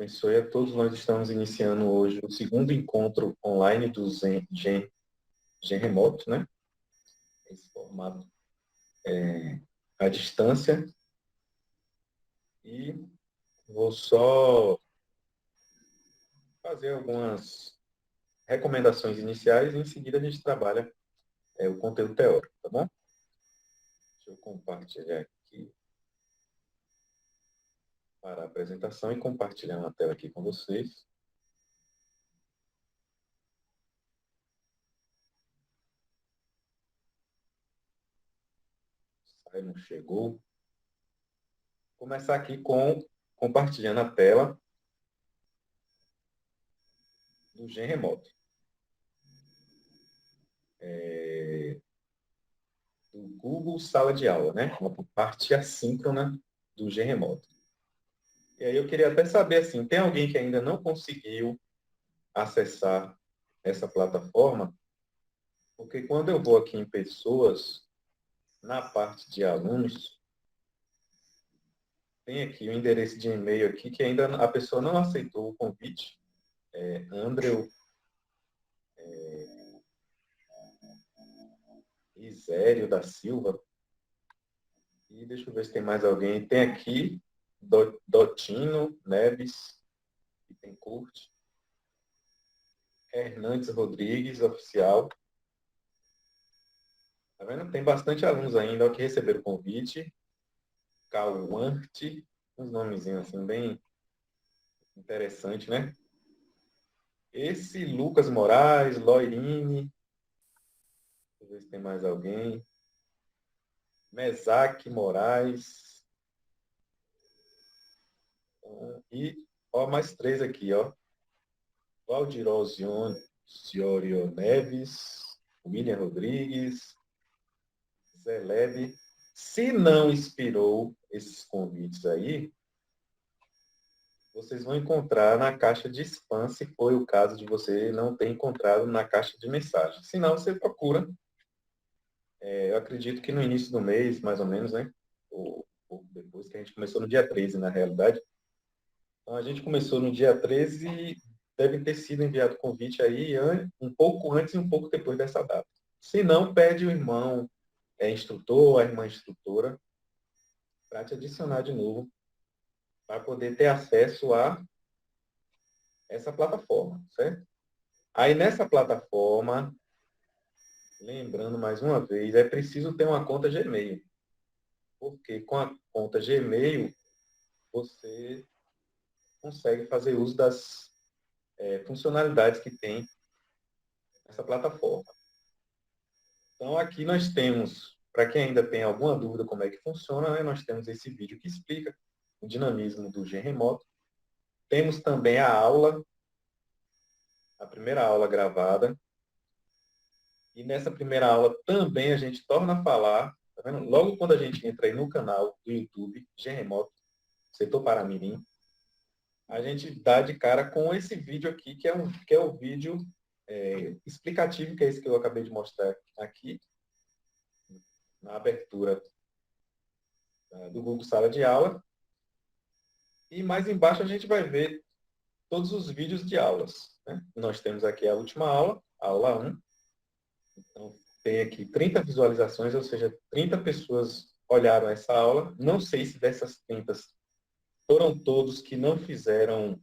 abençoe a todos. Nós estamos iniciando hoje o segundo encontro online do Gen Remoto, né? Esse formato à distância. E vou só fazer algumas recomendações iniciais e em seguida a gente trabalha o conteúdo teórico, tá bom? Deixa eu compartilhar aqui para a apresentação e compartilhar uma tela aqui com vocês. Não chegou. Vou começar aqui compartilhando a tela do Gen Remoto. Do Google Sala de Aula, né? Uma parte assíncrona do Gen Remoto. E aí eu queria até saber, assim, tem alguém que ainda não conseguiu acessar essa plataforma? Porque quando eu vou aqui em pessoas, na parte de alunos, tem aqui o endereço de e-mail aqui que ainda a pessoa não aceitou o convite. Andrew Isério da Silva. E deixa eu ver se tem mais alguém. Tem aqui Dotino Neves, que tem curte. Hernandes Rodrigues, oficial. Tá vendo? Tem bastante alunos ainda que receberam o convite. Cauante, uns nomezinhos assim, bem interessante, né? Esse Lucas Moraes, Loirine. Deixa eu ver se tem mais alguém. Mesaque Moraes. E, ó, mais três aqui, ó. Valdirol Ziorio Neves, William Rodrigues, Zé Lebe. Se não inspirou esses convites aí, vocês vão encontrar na caixa de spam, se foi o caso de você não ter encontrado na caixa de mensagem. Se não, você procura. Eu acredito que no início do mês, mais ou menos, né? Ou depois que a gente começou no dia 13, na realidade. Então, a gente começou no dia 13 e deve ter sido enviado o convite aí um pouco antes e um pouco depois dessa data. Se não, pede o irmão instrutor, a irmã instrutora, para te adicionar de novo, para poder ter acesso a essa plataforma, certo? Aí, nessa plataforma, lembrando mais uma vez, é preciso ter uma conta Gmail, porque com a conta Gmail, você consegue fazer uso das funcionalidades que tem essa plataforma. Então, aqui nós temos, para quem ainda tem alguma dúvida como é que funciona, né, nós temos esse vídeo que explica o dinamismo do Gen Remoto. Temos também a aula, a primeira aula gravada. E nessa primeira aula também a gente torna a falar, tá vendo? Logo quando a gente entra aí no canal do YouTube, Gen Remoto, Setor Paramirim, a gente dá de cara com esse vídeo aqui, que é o vídeo explicativo, que é esse que eu acabei de mostrar aqui, na abertura do Google Sala de Aula. E mais embaixo a gente vai ver todos os vídeos de aulas, né? Nós temos aqui a última aula, a aula 1. Então, tem aqui 30 visualizações, ou seja, 30 pessoas olharam essa aula. Não sei se dessas 30 foram todos que não fizeram,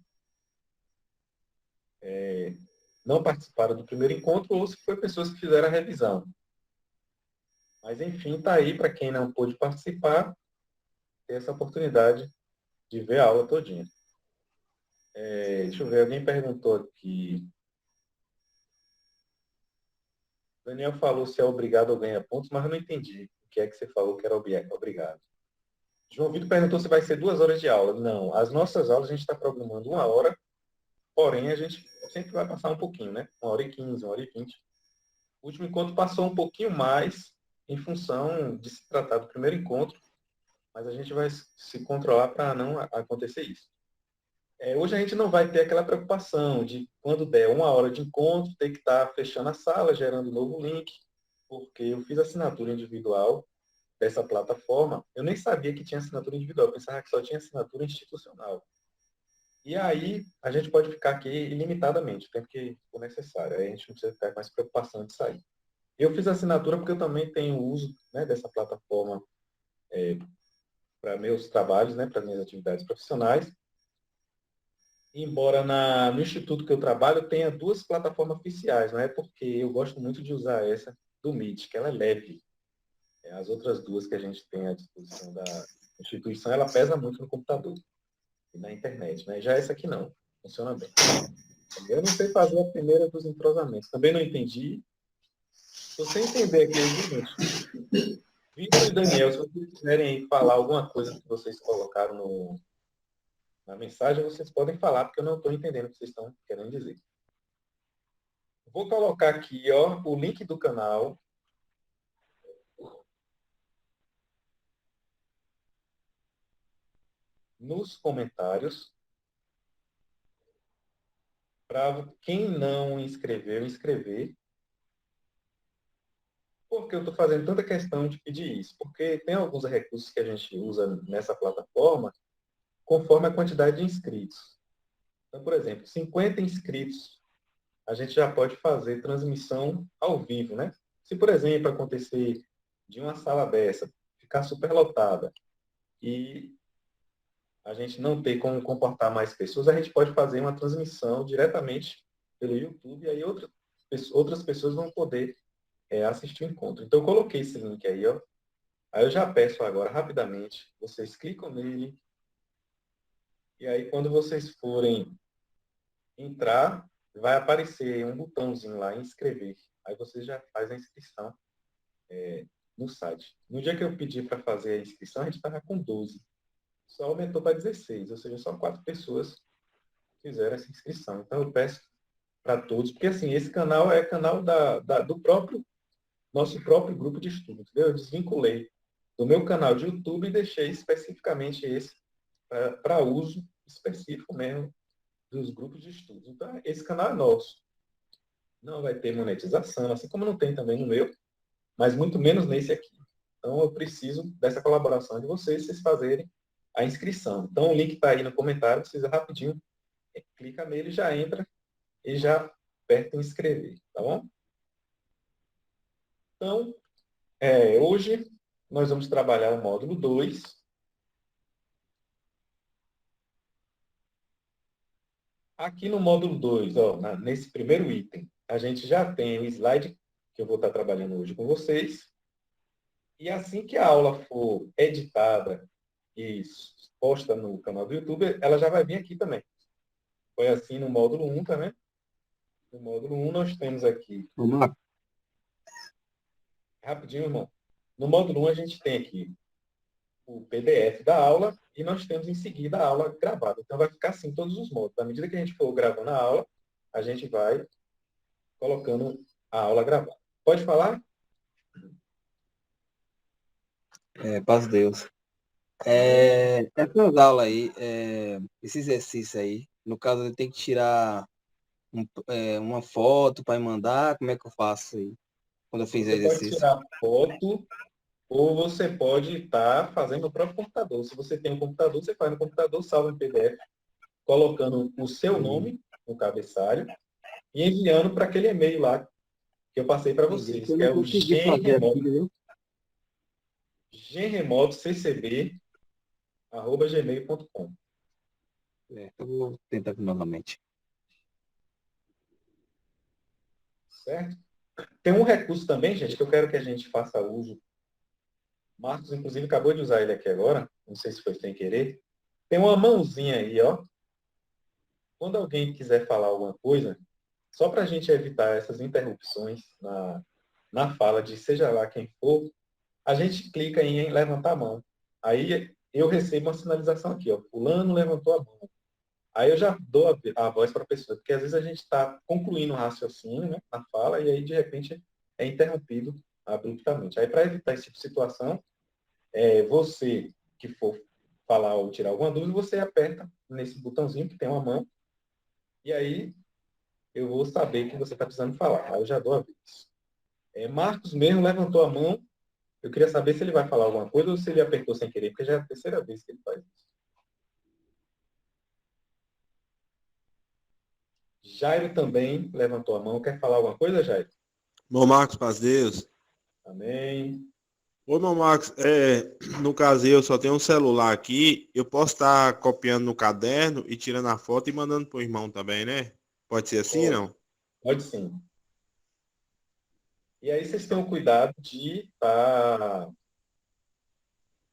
não participaram do primeiro encontro, ou se foi pessoas que fizeram a revisão. Mas, enfim, está aí para quem não pôde participar, ter essa oportunidade de ver a aula todinha. Deixa eu ver, alguém perguntou aqui. Daniel falou se é obrigado ou ganha pontos, mas eu não entendi o que é que você falou que era obrigado. João Vitor perguntou se vai ser 2 horas de aula. Não, as nossas aulas a gente está programando 1 hora, porém a gente sempre vai passar um pouquinho, né? 1h15, 1h20. O último encontro passou um pouquinho mais em função de se tratar do primeiro encontro, mas a gente vai se controlar para não acontecer isso. Hoje a gente não vai ter aquela preocupação de, quando der 1 hora de encontro, ter que estar fechando a sala, gerando um novo link, porque eu fiz assinatura individual dessa plataforma. Eu nem sabia que tinha assinatura individual, eu pensava que só tinha assinatura institucional. E aí, a gente pode ficar aqui ilimitadamente, o tempo que for necessário. Aí a gente não precisa ficar com essa preocupação de sair. Eu fiz assinatura porque eu também tenho uso, né, dessa plataforma para meus trabalhos, né, para minhas atividades profissionais. Embora no instituto que eu trabalho tenha duas plataformas oficiais, não é porque eu gosto muito de usar essa do Meet, que ela é leve. As outras duas que a gente tem à disposição da instituição, ela pesa muito no computador e na internet, né? Já essa aqui não, funciona bem. Eu não sei fazer a primeira dos entrosamentos, também não entendi. Se você entender aqui, gente, Vitor e Daniel, se vocês quiserem falar alguma coisa que vocês colocaram na mensagem, vocês podem falar, porque eu não estou entendendo o que vocês estão querendo dizer. Vou colocar aqui, ó, o link do canal. Nos comentários. Para quem não inscreveu, inscrever. Por que eu estou fazendo tanta questão de pedir isso? Porque tem alguns recursos que a gente usa nessa plataforma conforme a quantidade de inscritos. Então, por exemplo, 50 inscritos, a gente já pode fazer transmissão ao vivo, né? Se, por exemplo, acontecer de uma sala dessa ficar superlotada e a gente não ter como comportar mais pessoas, a gente pode fazer uma transmissão diretamente pelo YouTube e aí outras pessoas vão poder assistir o encontro. Então, eu coloquei esse link aí, ó. Aí eu já peço agora, rapidamente, vocês clicam nele e aí quando vocês forem entrar, vai aparecer um botãozinho lá, inscrever. Aí você já faz a inscrição no site. No dia que eu pedi para fazer a inscrição, a gente estava com 12. Só aumentou para 16, ou seja, só 4 pessoas fizeram essa inscrição. Então, eu peço para todos, porque assim, esse canal é canal do nosso próprio grupo de estudo, entendeu? Eu desvinculei do meu canal de YouTube e deixei especificamente esse para uso específico mesmo dos grupos de estudo. Então, esse canal é nosso. Não vai ter monetização, assim como não tem também no meu, mas muito menos nesse aqui. Então, eu preciso dessa colaboração de vocês fazerem a inscrição. Então, o link está aí no comentário, vocês rapidinho clica nele, já entra e já aperta em inscrever, tá bom? Então, hoje nós vamos trabalhar o módulo 2. Aqui no módulo 2, ó, nesse primeiro item, a gente já tem o slide que eu vou estar trabalhando hoje com vocês. E assim que a aula for editada e posta no canal do YouTube, ela já vai vir aqui também. Foi assim no módulo 1 também. No módulo 1 nós temos aqui. Vamos lá. Rapidinho, irmão. No módulo 1 a gente tem aqui o PDF da aula e nós temos em seguida a aula gravada. Então vai ficar assim todos os módulos. À medida que a gente for gravando a aula, a gente vai colocando a aula gravada. Pode falar? Paz de Deus. Essas aulas aí, esse exercício aí, no caso, ele tem que tirar uma foto para mandar, como é que eu faço aí, quando eu fizer Você pode exercício? tirar foto ou você pode estar fazendo no próprio computador. Se você tem um computador, você faz no computador, salva em PDF, colocando o seu Entendi. nome no cabeçalho e enviando para aquele e-mail lá que eu passei para Entendi. vocês, Que eu que não é o consegui fazer aqui, viu? genremotoccb@gmail.com. Eu vou tentar aqui novamente. Certo? Tem um recurso também, gente, que eu quero que a gente faça uso. Marcos, inclusive, acabou de usar ele aqui agora. Não sei se foi sem querer. Tem uma mãozinha aí, ó. Quando alguém quiser falar alguma coisa, só para a gente evitar essas interrupções na fala de seja lá quem for, a gente clica em levantar a mão. Aí eu recebo uma sinalização aqui, ó. Fulano levantou a mão. Aí eu já dou a voz para a pessoa, porque às vezes a gente está concluindo o raciocínio, né, na fala, e aí de repente é interrompido abruptamente. Aí para evitar esse tipo de situação, você que for falar ou tirar alguma dúvida, você aperta nesse botãozinho que tem uma mão, e aí eu vou saber que você está precisando falar. Aí eu já dou a vez. Marcos mesmo levantou a mão. Eu queria saber se ele vai falar alguma coisa ou se ele apertou sem querer, porque já é a terceira vez que ele faz isso. Jairo também levantou a mão. Quer falar alguma coisa, Jairo? Bom, Marcos, paz de Deus. Amém. Ô, meu Marcos, no caso eu só tenho um celular aqui, eu posso estar copiando no caderno e tirando a foto e mandando pro irmão também, né? Pode ser assim, Pode, não? pode sim. E aí vocês tenham cuidado de estar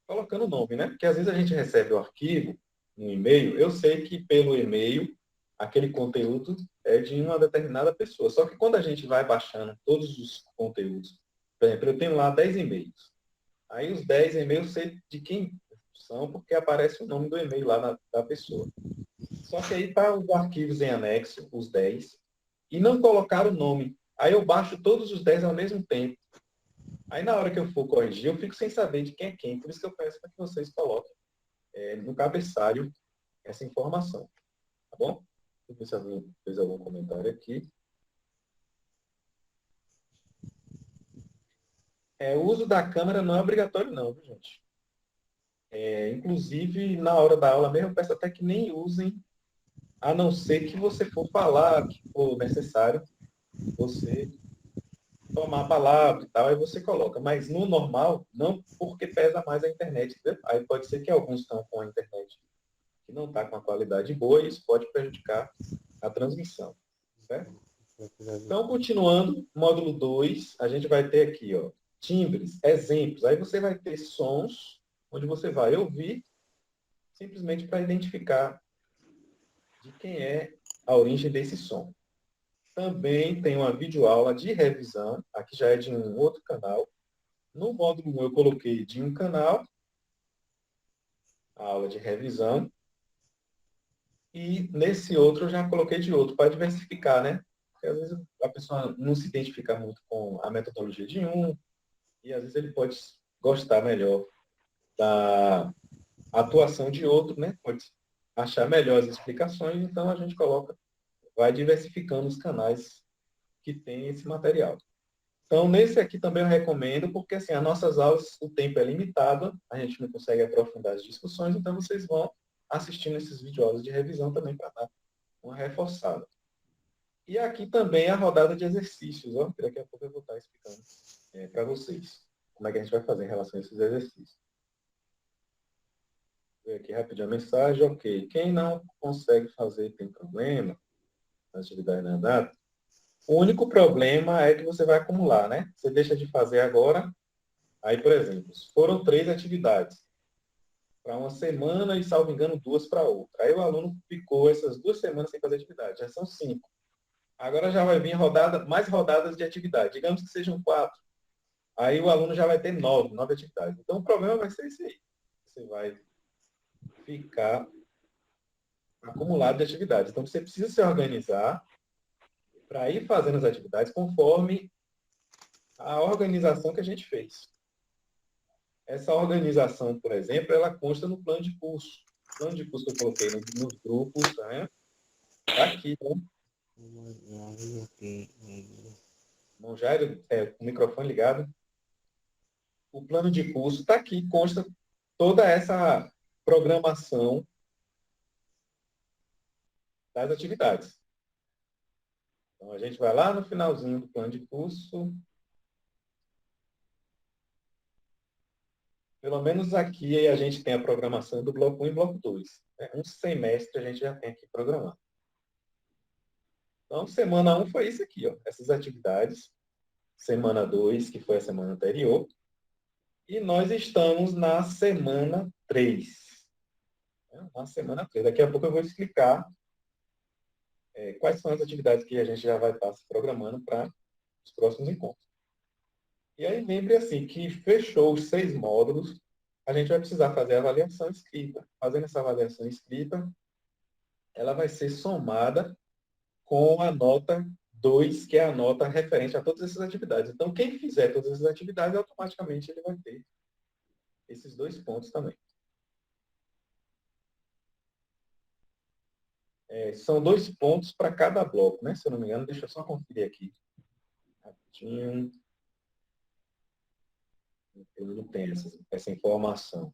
colocando o nome, né? Porque às vezes a gente recebe o arquivo no e-mail. Eu sei que pelo e-mail aquele conteúdo é de uma determinada pessoa. Só que quando a gente vai baixando todos os conteúdos, por exemplo, eu tenho lá 10 e-mails. Aí os 10 e-mails sei de quem são, porque aparece o nome do e-mail lá da pessoa. Só que aí está os arquivos em anexo, os 10, e não colocar o nome. Aí eu baixo todos os 10 ao mesmo tempo. Aí na hora que eu for corrigir, eu fico sem saber de quem é quem. Por isso que eu peço para que vocês coloquem no cabeçalho essa informação. Tá bom? Deixa eu ver se alguém fez algum comentário aqui. O uso da câmera não é obrigatório não, viu, gente? Inclusive, na hora da aula mesmo, eu peço até que nem usem, a não ser que você for falar, que for necessário, você tomar a palavra e tal, aí você coloca. Mas no normal, não, porque pesa mais a internet, entendeu? Aí pode ser que alguns estão com a internet que não está com a qualidade boa e isso pode prejudicar a transmissão. Certo? Então, continuando, módulo 2, a gente vai ter aqui, ó, timbres, exemplos. Aí você vai ter sons, onde você vai ouvir, simplesmente para identificar de quem é a origem desse som. Também tem uma videoaula de revisão, aqui já é de um outro canal. No módulo 1 eu coloquei de um canal, a aula de revisão, e nesse outro eu já coloquei de outro, para diversificar, né? Porque às vezes a pessoa não se identifica muito com a metodologia de um, e às vezes ele pode gostar melhor da atuação de outro, né? Pode achar melhor as explicações, então a gente coloca, vai diversificando os canais que tem esse material. Então, nesse aqui também eu recomendo, porque assim, as nossas aulas, o tempo é limitado, a gente não consegue aprofundar as discussões, então vocês vão assistindo esses videoaulas de revisão também para dar uma reforçada. E aqui também a rodada de exercícios, ó, que daqui a pouco eu vou estar explicando para vocês como é que a gente vai fazer em relação a esses exercícios. Vou ver aqui rapidinho a mensagem, ok. Quem não consegue fazer tem problema na atividade na data. O único problema é que você vai acumular, né? Você deixa de fazer agora. Aí, por exemplo, foram 3 atividades para uma semana e, salvo engano, 2 para outra. Aí o aluno ficou essas 2 semanas sem fazer atividade. Já são 5. Agora já vai vir mais rodadas de atividade. Digamos que sejam 4. Aí o aluno já vai ter 9 atividades. Então o problema vai ser esse aí. Você vai ficar acumulado de atividades. Então você precisa se organizar para ir fazendo as atividades conforme a organização que a gente fez. Essa organização, por exemplo, ela consta no plano de curso. O plano de curso que eu coloquei nos grupos, né? Está aqui, né? Bom, Jairo, com o microfone ligado. O plano de curso está aqui, consta toda essa programação das atividades. Então, a gente vai lá no finalzinho do plano de curso. Pelo menos aqui a gente tem a programação do bloco 1 e bloco 2. Né? Um semestre a gente já tem aqui programado. Então, semana 1 foi isso aqui, ó, essas atividades. Semana 2, que foi a semana anterior. E nós estamos na semana 3. Na semana 3. Daqui a pouco eu vou explicar quais são as atividades que a gente já vai estar se programando para os próximos encontros. E aí, lembre assim, que fechou os 6 módulos, a gente vai precisar fazer a avaliação escrita. Fazendo essa avaliação escrita, ela vai ser somada com a nota 2, que é a nota referente a todas essas atividades. Então, quem fizer todas essas atividades, automaticamente ele vai ter esses 2 pontos também. São 2 pontos para cada bloco, né? Se eu não me engano, deixa eu só conferir aqui. Rapidinho. Eu não tenho essa informação.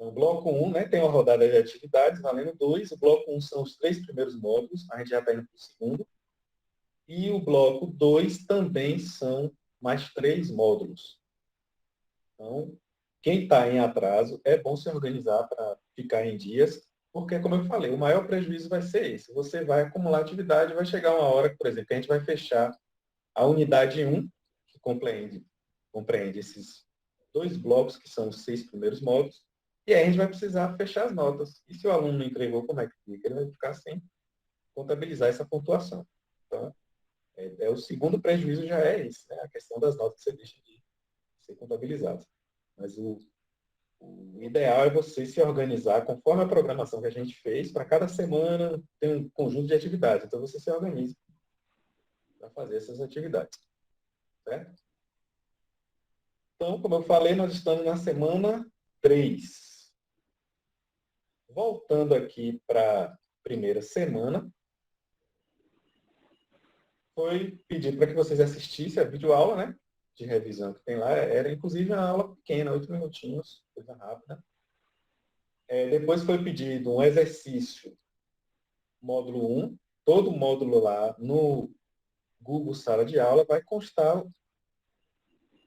Então, o bloco 1, né, tem uma rodada de atividades, valendo 2. O bloco 1 são os 3 primeiros módulos, a gente já está indo para o segundo. E o bloco 2 também são mais 3 módulos. Então, quem está em atraso, é bom se organizar para ficar em dias, porque, como eu falei, o maior prejuízo vai ser esse. Você vai acumular atividade, vai chegar uma hora, por exemplo, que a gente vai fechar a unidade 1, que compreende esses 2 blocos, que são os 6 primeiros módulos, e aí a gente vai precisar fechar as notas. E se o aluno não entregou, como é que fica? Ele vai ficar sem contabilizar essa pontuação. Então, o segundo prejuízo já é esse, né? A questão das notas que você deixa de ser contabilizado. Mas o ideal é você se organizar conforme a programação que a gente fez. Para cada semana tem um conjunto de atividades. Então, você se organiza para fazer essas atividades. Certo? Então, como eu falei, nós estamos na semana 3. Voltando aqui para a primeira semana, foi pedir para que vocês assistissem a videoaula, né? De revisão que tem lá. Era, inclusive, uma aula pequena, 8 minutinhos, coisa rápida. Depois foi pedido um exercício, módulo 1. Todo módulo lá no Google Sala de Aula vai constar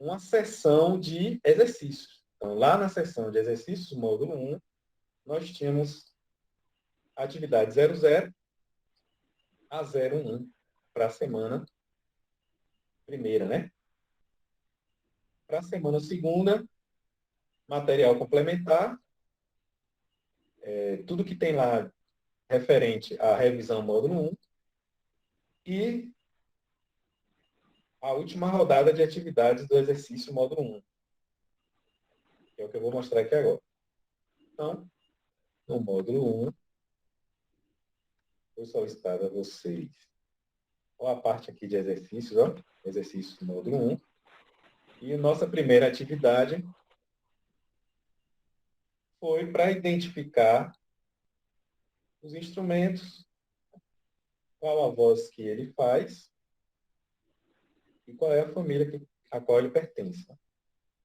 uma seção de exercícios. Então, lá na seção de exercícios, módulo 1, nós tínhamos atividade 00 a 01 para a semana primeira, né? Para a semana segunda, material complementar, tudo que tem lá referente à revisão módulo 1 e a última rodada de atividades do exercício módulo 1, que é o que eu vou mostrar aqui agora. Então, no módulo 1, eu solicitado a vocês a parte aqui de exercícios, ó, exercício módulo 1. E a nossa primeira atividade foi para identificar os instrumentos, qual a voz que ele faz e qual é a família a qual ele pertence.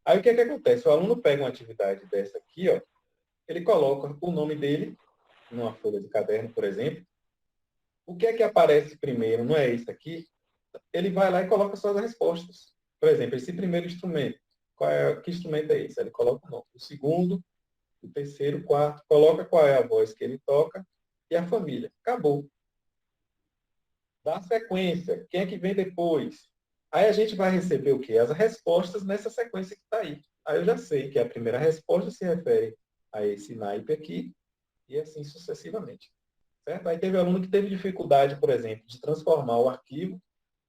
Aí o que é que acontece? O aluno pega uma atividade dessa aqui, ó, ele coloca o nome dele numa folha de caderno, por exemplo. O que é que aparece primeiro? Não é isso aqui? Ele vai lá e coloca suas respostas. Por exemplo, esse primeiro instrumento. Que instrumento é esse? Ele coloca o nome. O segundo, o terceiro, o quarto, coloca qual é a voz que ele toca e a família. Acabou. Dá sequência. Quem é que vem depois? Aí a gente vai receber o quê? As respostas nessa sequência que está aí. Aí eu já sei que a primeira resposta se refere a esse naipe aqui e assim sucessivamente. Certo? Aí teve aluno que teve dificuldade, por exemplo, de transformar o arquivo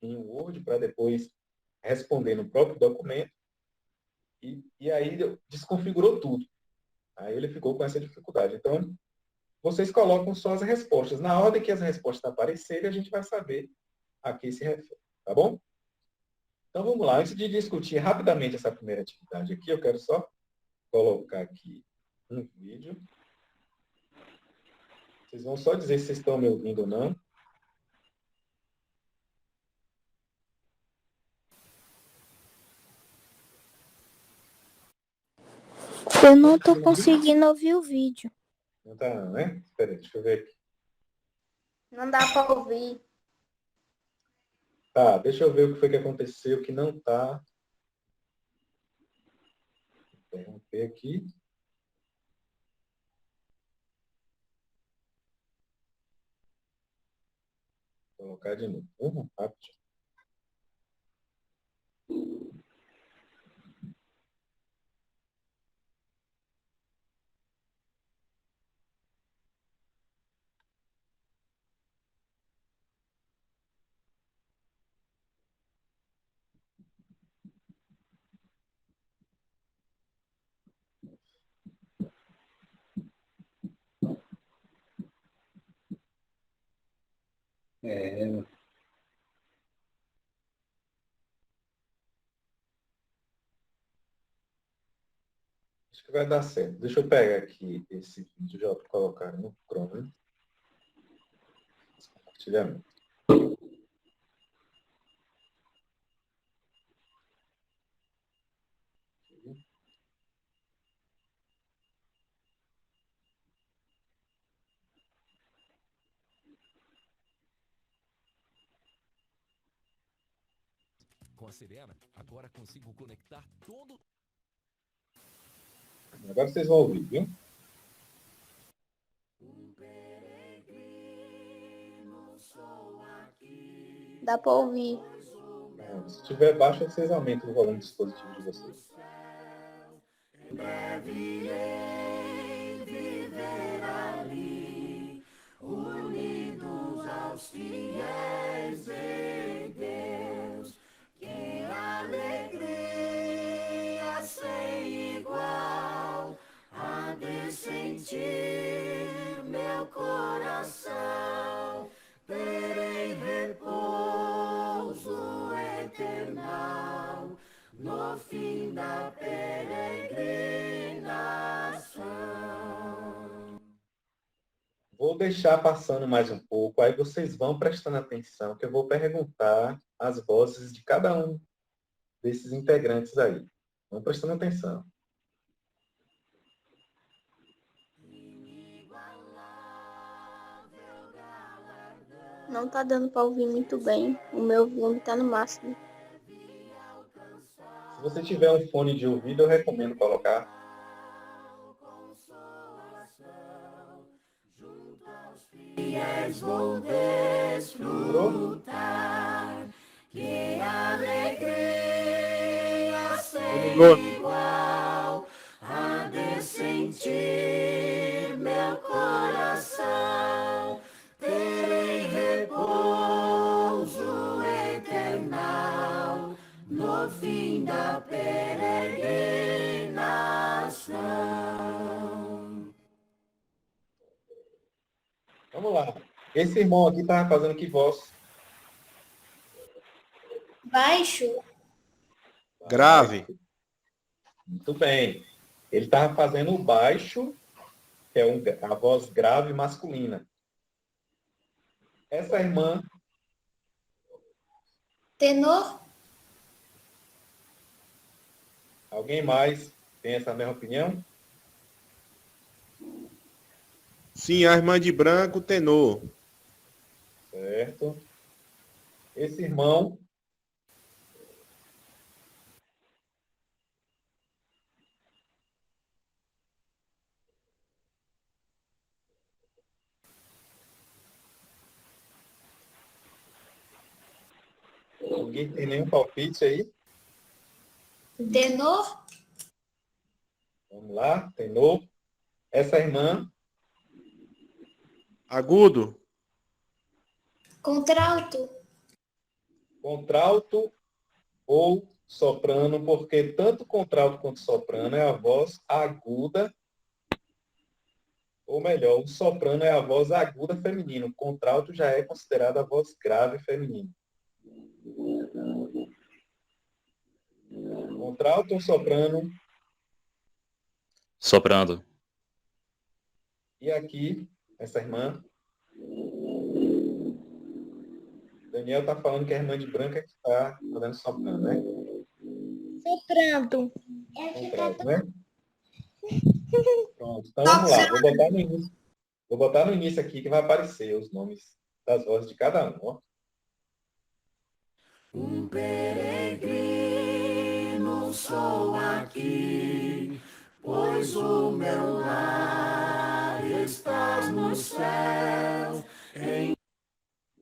em Word para depois responder no próprio documento e aí desconfigurou tudo. Aí ele ficou com essa dificuldade. Então, vocês colocam só as respostas. Na ordem que as respostas aparecerem, a gente vai saber a que se refere. Tá bom? Então, vamos lá. Antes de discutir rapidamente essa primeira atividade aqui, eu quero só colocar aqui um vídeo. Vocês vão só dizer se vocês estão me ouvindo ou não. Eu não estou conseguindo ouvir o vídeo. Não tá não, né? Espera aí, deixa eu ver aqui. Não dá para ouvir. Tá, deixa eu ver o que foi que aconteceu que não tá. Vou interromper aqui. Vou colocar de novo. Rápido. É, Acho que vai dar certo. Deixa eu pegar aqui esse vídeo já para colocar no Chrome. Compartilhamento. Com a Serena, agora consigo conectar todo. Agora vocês vão ouvir, viu? Dá pra ouvir. Se tiver baixo, vocês aumentam o volume do dispositivo de vocês. Vou deixar passando mais um pouco, aí vocês vão prestando atenção, que eu vou perguntar as vozes de cada um desses integrantes aí. Vão prestando atenção. Não tá dando pra ouvir muito bem. O meu volume tá no máximo. Se você tiver um fone de ouvido, eu recomendo colocar. Entrou? Vamos lá. Esse irmão aqui estava fazendo que voz? Baixo. Grave. Muito bem. Ele estava fazendo o baixo, que é a voz grave masculina. Essa irmã, Tenor. alguém mais tem essa mesma opinião? Sim, a irmã de branco, tenor. Certo. Esse irmão, ninguém tem nenhum palpite aí? Tenor. Vamos lá, tenor. Essa irmã, Agudo. Contralto. contralto ou soprano, porque tanto contralto quanto soprano é a voz aguda, ou melhor, o soprano é a voz aguda feminina, o contralto já é considerado a voz grave feminina. Contralto ou soprano? Soprando. E aqui, essa irmã, Daniel está falando que é a irmã de branca que está fazendo soprano, né? Soprando. Contralto, né? Pronto, então vamos lá. Vou botar no início. Vou botar no início aqui que vai aparecer os nomes das vozes de cada um. Ó. Um peregrino sou aqui, pois o meu lar está no céu.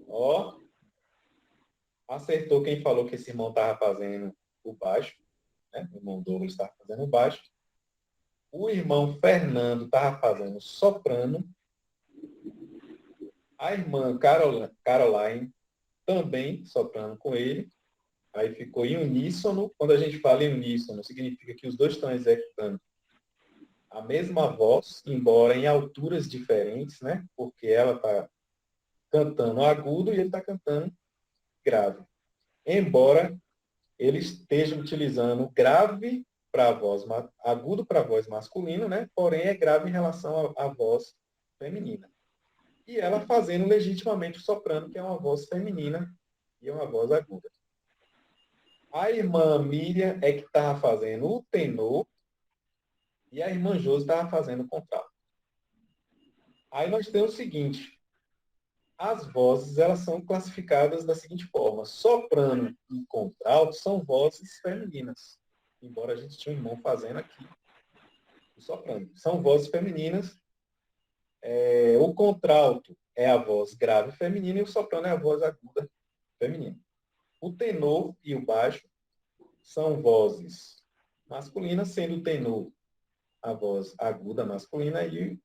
Ó, acertou quem falou que esse irmão estava fazendo o baixo, né? O irmão Douglas estava fazendo o baixo. O irmão Fernando estava fazendo soprano. A irmã Caroline também soprando com ele. Aí ficou em uníssono. Quando a gente fala em uníssono, significa que os dois estão executando a mesma voz, embora em alturas diferentes, né? Porque ela está cantando agudo e ele está cantando grave. Embora ele esteja utilizando grave para a voz, agudo para a voz masculina, né? Porém é grave em relação à voz feminina. E ela fazendo legitimamente o soprano, que é uma voz feminina e uma voz aguda. A irmã Miriam é que estava fazendo o tenor e a irmã Josi estava fazendo o contralto. Aí nós temos o seguinte, As vozes, elas são classificadas da seguinte forma: soprano e contralto são vozes femininas. Embora a gente tinha um irmão fazendo aqui o soprano. São vozes femininas. O contralto é a voz grave feminina e o soprano é a voz aguda feminina. O tenor e o baixo são vozes masculinas, sendo o tenor a voz aguda masculina e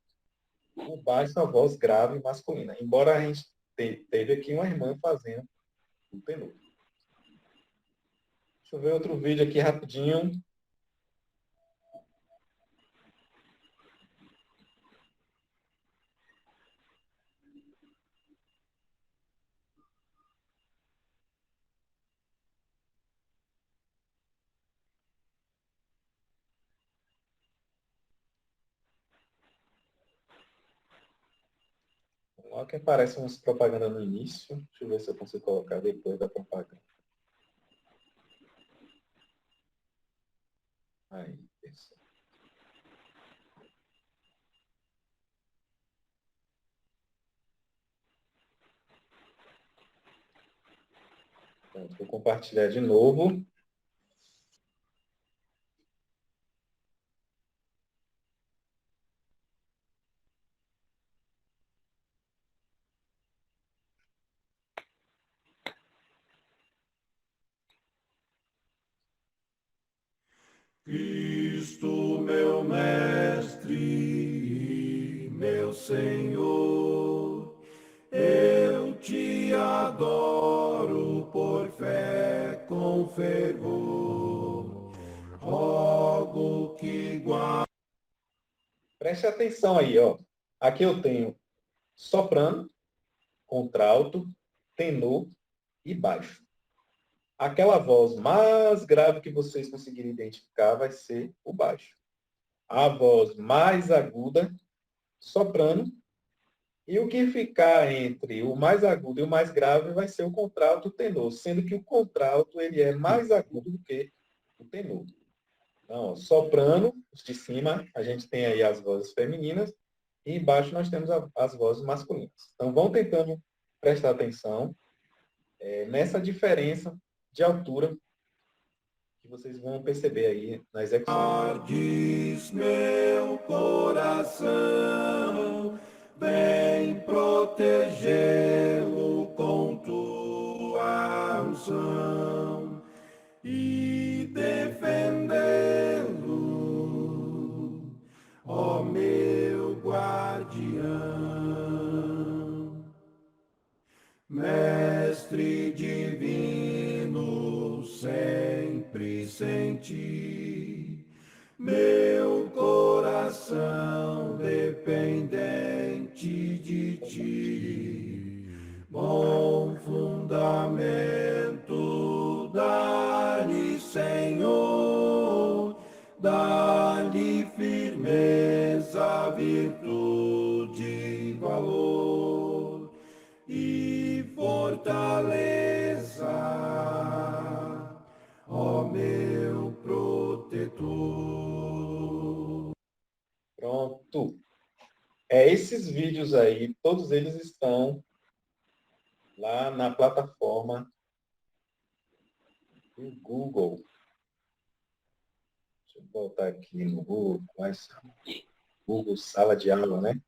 o baixo a voz grave masculina. Embora a gente teve aqui uma irmã fazendo o tenor. Deixa eu ver outro vídeo aqui rapidinho. Olha que aparece umas propagandas no início. Deixa eu ver se eu consigo colocar depois da propaganda. Aí, pessoal. Pronto, vou compartilhar de novo. Cristo, meu mestre, meu Senhor, eu te adoro por fé com fervor. Rogo que guarde. Preste atenção aí, ó. Aqui eu tenho soprano, contralto, tenor e baixo. Aquela voz mais grave que vocês conseguirem identificar vai ser o baixo. A voz mais aguda, soprano. E o que ficar entre o mais agudo e o mais grave vai ser o contralto e o tenor, sendo que o contralto ele é mais agudo do que o tenor. Então, ó, soprano, os de cima, a gente tem aí as vozes femininas, e embaixo nós temos as vozes masculinas. Então, vão tentando prestar atenção nessa diferença de altura que vocês vão perceber aí na execução. Diz meu coração, vem protegê-lo com tua unção e defendê-lo, ó meu guardião. Mestre divino, sempre senti meu coração dependente de ti. Bom fundamento, dá-lhe, Senhor, dá-lhe firmeza, virtude e valor e fortaleza, ó meu protetor. Pronto. Esses vídeos aí, todos eles estão lá na plataforma do Google. Deixa eu voltar aqui no Google. Google Sala de Aula, né?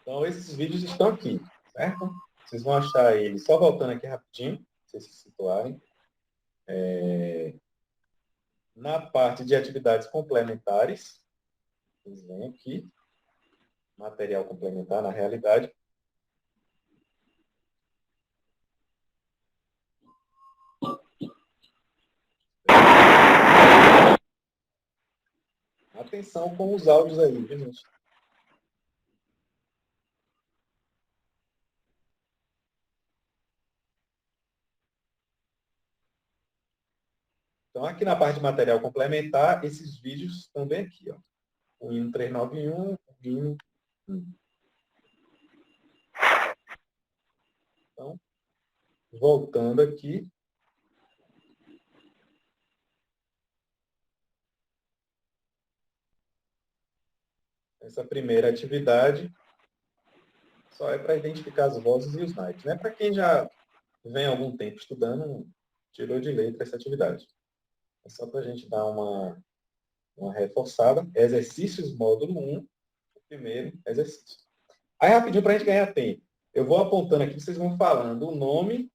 Então, esses vídeos estão aqui, certo? Vocês vão achar eles, só voltando aqui rapidinho, para vocês se situarem. Na parte de atividades complementares, vocês vêm aqui, material complementar na realidade. Atenção com os áudios aí, viu, gente? Então, aqui na parte de material complementar, esses vídeos estão bem aqui, ó. O hino 391, o hino 1. Então, voltando aqui. Essa primeira atividade só é para identificar as vozes e os naipes. Né? Para quem já vem há algum tempo estudando, tirou de letra essa atividade. É só para a gente dar uma reforçada. Exercícios módulo 1, o primeiro exercício. Aí, rapidinho, para a gente ganhar tempo. Eu vou apontando aqui, vocês vão falando o nome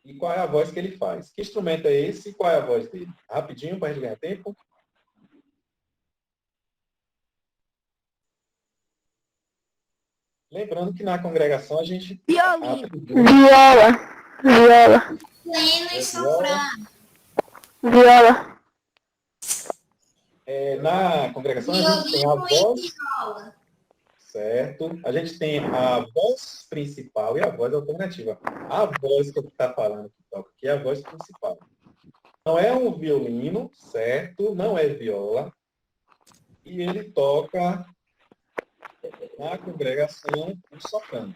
e qual é a voz que ele faz. Que instrumento é esse e qual é a voz dele? Rapidinho, para a gente ganhar tempo. Lembrando que na congregação a gente... Violino. Viola. Viola. Viola. Na congregação a gente tem a voz... Certo? A gente tem a voz principal e a voz alternativa. A voz que está falando, que toca aqui, é a voz principal. Não é um violino, certo? Não é viola. E ele toca na congregação um soprano.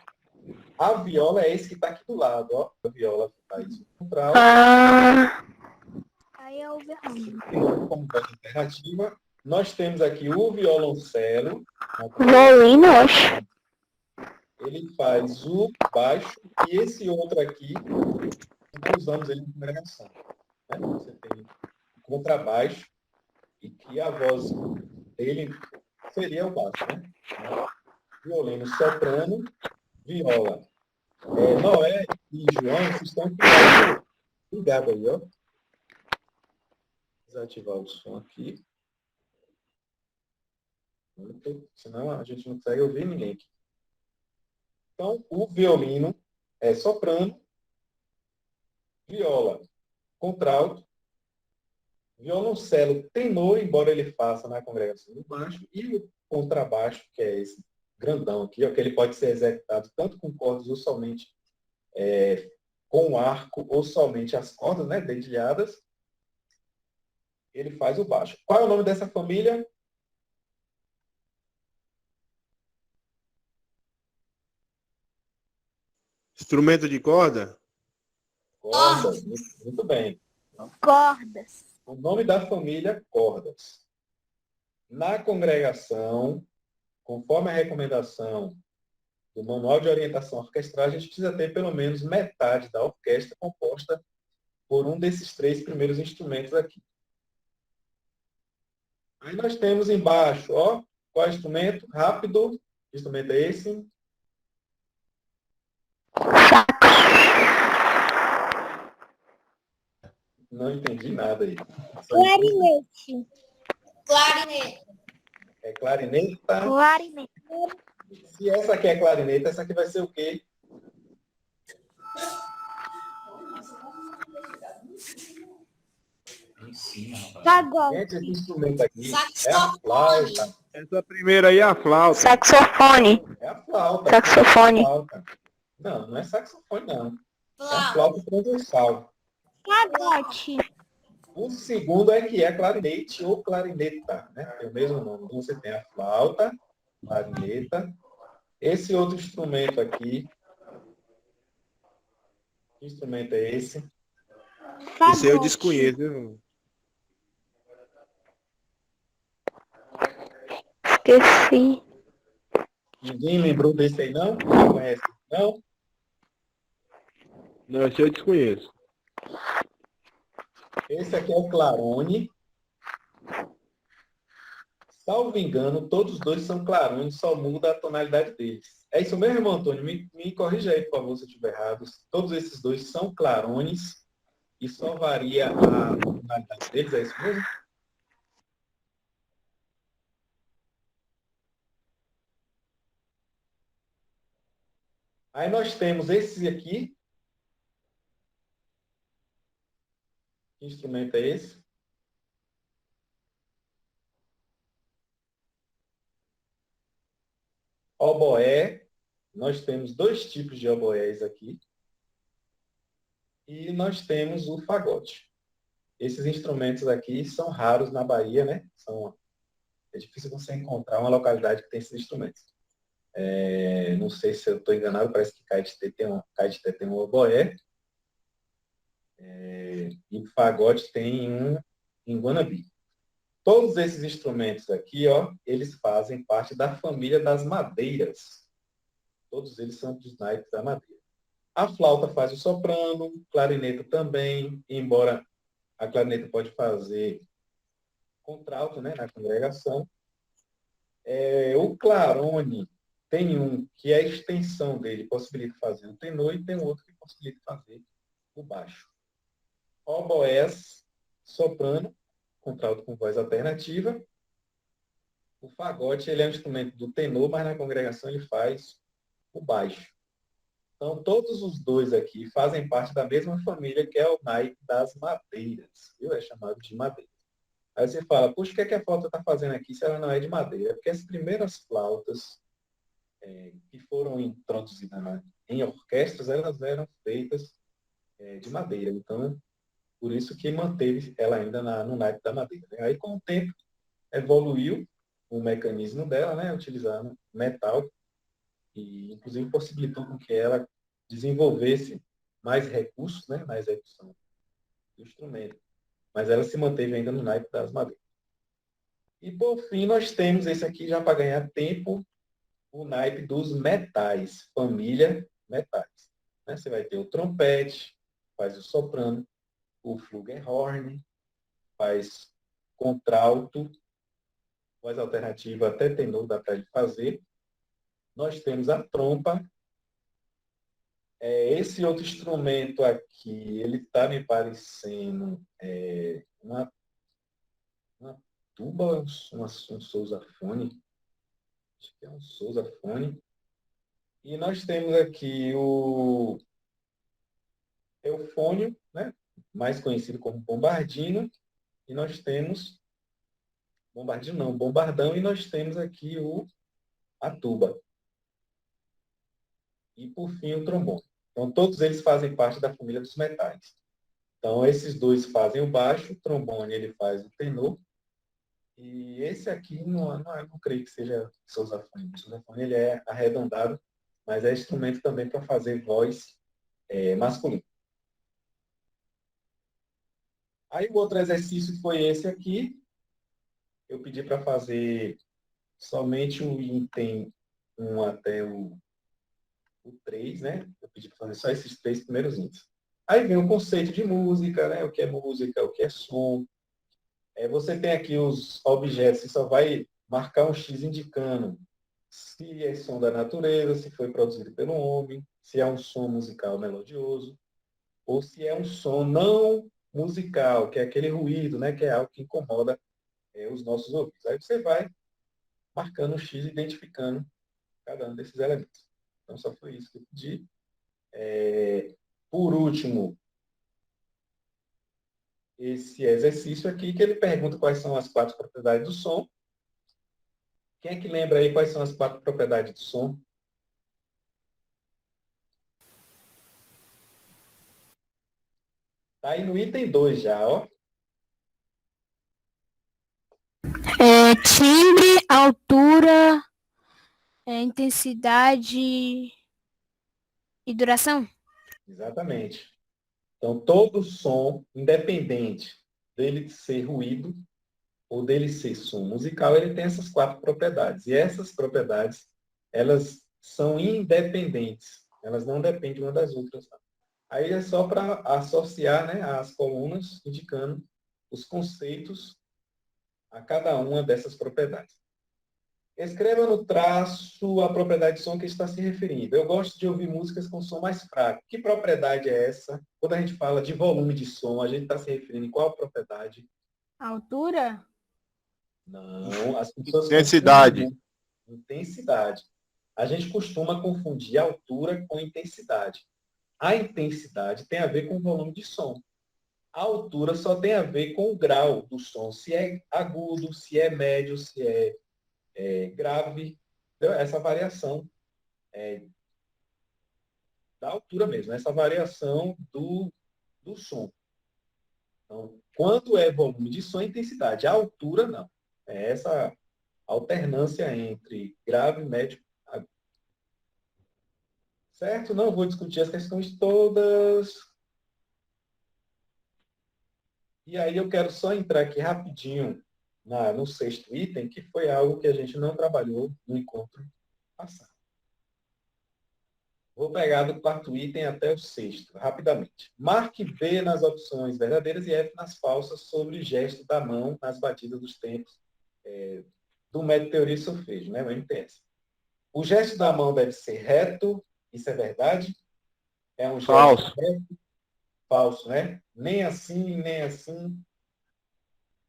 A viola é esse que está aqui do lado, ó. A viola faz o contral. Aí é o violino. Como voz alternativa. Nós temos aqui o violoncelo. Violino, acho. Ele faz o baixo e esse outro aqui, nós usamos ele na congregação. Né? Você tem o contrabaixo e que a voz dele seria o baixo. Né? Violino, soprano, viola. Noé e João, vocês estão ligados aí, ó. Desativar o som aqui. Senão a gente não consegue ouvir ninguém aqui. Então, o violino é soprano, viola, contralto, violoncelo, tenor, embora ele faça na congregação do baixo, e o contrabaixo, que é esse grandão aqui, ó, que ele pode ser executado tanto com cordas ou somente com arco, ou somente as cordas, né, dedilhadas, ele faz o baixo. Qual é o nome dessa família? Instrumento de corda? Cordas. Muito bem. Cordas. O nome da família, cordas. Na congregação, conforme a recomendação do Manual de Orientação Orquestral, a gente precisa ter pelo menos metade da orquestra composta por um desses 3 primeiros instrumentos aqui. Aí nós temos embaixo, ó, qual é o instrumento? Rápido. Que instrumento é esse? Não entendi nada aí. Clarinete. É clarineta. Clarinete. Se essa aqui é clarineta, essa aqui vai ser o quê? Fagote. Gente, esse instrumento aqui é a flauta. Essa primeira aí é a flauta. Saxofone. É a flauta. Saxofone. É a flauta. Não, não é saxofone, não. É a flauta transversal. Fagote. O segundo é que é clarinete ou clarineta, né? Tem o mesmo nome. Então, você tem a flauta, clarineta. Esse outro instrumento aqui. Que instrumento é esse? Esse aí eu desconheço. Viu? Esqueci. Ninguém lembrou desse aí, não? Não conhece, não? Não, esse eu desconheço. Esse aqui é o clarone. Salvo engano, todos os dois são clarones, só muda a tonalidade deles. É isso mesmo, irmão Antônio? Me corrija aí, por favor, se eu estiver errado. Todos esses dois são clarones e só varia a tonalidade deles, é isso mesmo? Aí nós temos esse aqui. Que instrumento é esse? Oboé. Nós temos 2 tipos de oboés aqui. E nós temos o fagote. Esses instrumentos aqui são raros na Bahia, né? É difícil você encontrar uma localidade que tem esses instrumentos. Não sei se eu estou enganado, parece que Caetité tem um oboé, e fagote tem um em Guanabi. Todos esses instrumentos aqui, ó, eles fazem parte da família das madeiras. Todos eles são dos naipes da madeira. A flauta faz o soprano, clarineta também, embora a clarineta pode fazer contralto, né, na congregação. O clarone tem um que é a extensão dele, possibilita fazer o tenor, e tem outro que possibilita fazer o baixo. Oboés, soprano, contralto com voz alternativa. O fagote, ele é um instrumento do tenor, mas na congregação ele faz o baixo. Então, todos os dois aqui fazem parte da mesma família, que é o naipe das madeiras. Viu? É chamado de madeira. Aí você fala, puxa, o que é que a flauta está fazendo aqui se ela não é de madeira? Porque as primeiras flautas que foram introduzidas em orquestras, elas eram feitas de madeira. Então, por isso que manteve ela ainda no naipe da madeira. Né? Aí, com o tempo, evoluiu o mecanismo dela, né? Utilizando metal, e inclusive possibilitou com que ela desenvolvesse mais recursos, né, na execução do instrumento. Mas ela se manteve ainda no naipe das madeiras. E por fim nós temos esse aqui, já para ganhar tempo, o naipe dos metais, família metais. Né? Você vai ter o trompete, faz o soprano, o flugelhorn, faz contralto, voz alternativa até tenor dá para ele fazer. Nós temos a trompa. Esse outro instrumento aqui, ele está me parecendo uma tuba, um sousafone. Acho que é um sousafone. E nós temos aqui o eufônio, né? Mais conhecido como bombardino. E nós temos... Bombardino não, bombardão. E nós temos aqui a tuba. E, por fim, o trombone. Então, todos eles fazem parte da família dos metais. Então, esses dois fazem o baixo, o trombone ele faz o tenor, e esse aqui não creio que seja sousafone. O sousafone ele é arredondado, mas é instrumento também para fazer voz masculina. Aí, o outro exercício foi esse aqui. Eu pedi para fazer somente o item 1 até o 3, né? Eu pedi para fazer só esses 3 primeiros itens. Aí vem o conceito de música, né? O que é música, o que é som. Você tem aqui os objetos, você só vai marcar um X indicando se é som da natureza, se foi produzido pelo homem, se é um som musical melodioso, ou se é um som não musical, que é aquele ruído, né? Que é algo que incomoda os nossos ouvidos. Aí você vai marcando um X, identificando cada um desses elementos. Então, só foi isso que eu pedi. Por último, esse exercício aqui, que ele pergunta quais são as 4 propriedades do som. Quem é que lembra aí quais são as 4 propriedades do som? Tá aí no item 2 já, ó. Timbre, altura, intensidade e duração? Exatamente. Então, todo som, independente dele ser ruído ou dele ser som musical, ele tem essas 4 propriedades. E essas propriedades, elas são independentes. Elas não dependem uma das outras. Aí é só para associar, né, as colunas, indicando os conceitos a cada uma dessas propriedades. Escreva no traço a propriedade de som que está se referindo. Eu gosto de ouvir músicas com som mais fraco. Que propriedade é essa? Quando a gente fala de volume de som, a gente está se referindo em qual propriedade? Altura? Não, as pessoas Intensidade. confundem intensidade. A gente costuma confundir altura com intensidade. A intensidade tem a ver com o volume de som. A altura só tem a ver com o grau do som, se é agudo, se é médio, se é grave. Essa variação da altura mesmo, essa variação do som. Então, quando é volume de som, é intensidade. A altura, não. É essa alternância entre grave, médio Certo? Não vou discutir as questões todas. E aí eu quero só entrar aqui rapidinho no sexto item, que foi algo que a gente não trabalhou no encontro passado. Vou pegar do quarto item até o sexto, rapidamente. Marque B nas opções verdadeiras e F nas falsas sobre o gesto da mão nas batidas dos tempos do método teoria e solfejo, né, o MTS. O gesto da mão deve ser reto, isso é verdade? É um gesto Falso. reto? Falso, né? Nem assim, nem assim.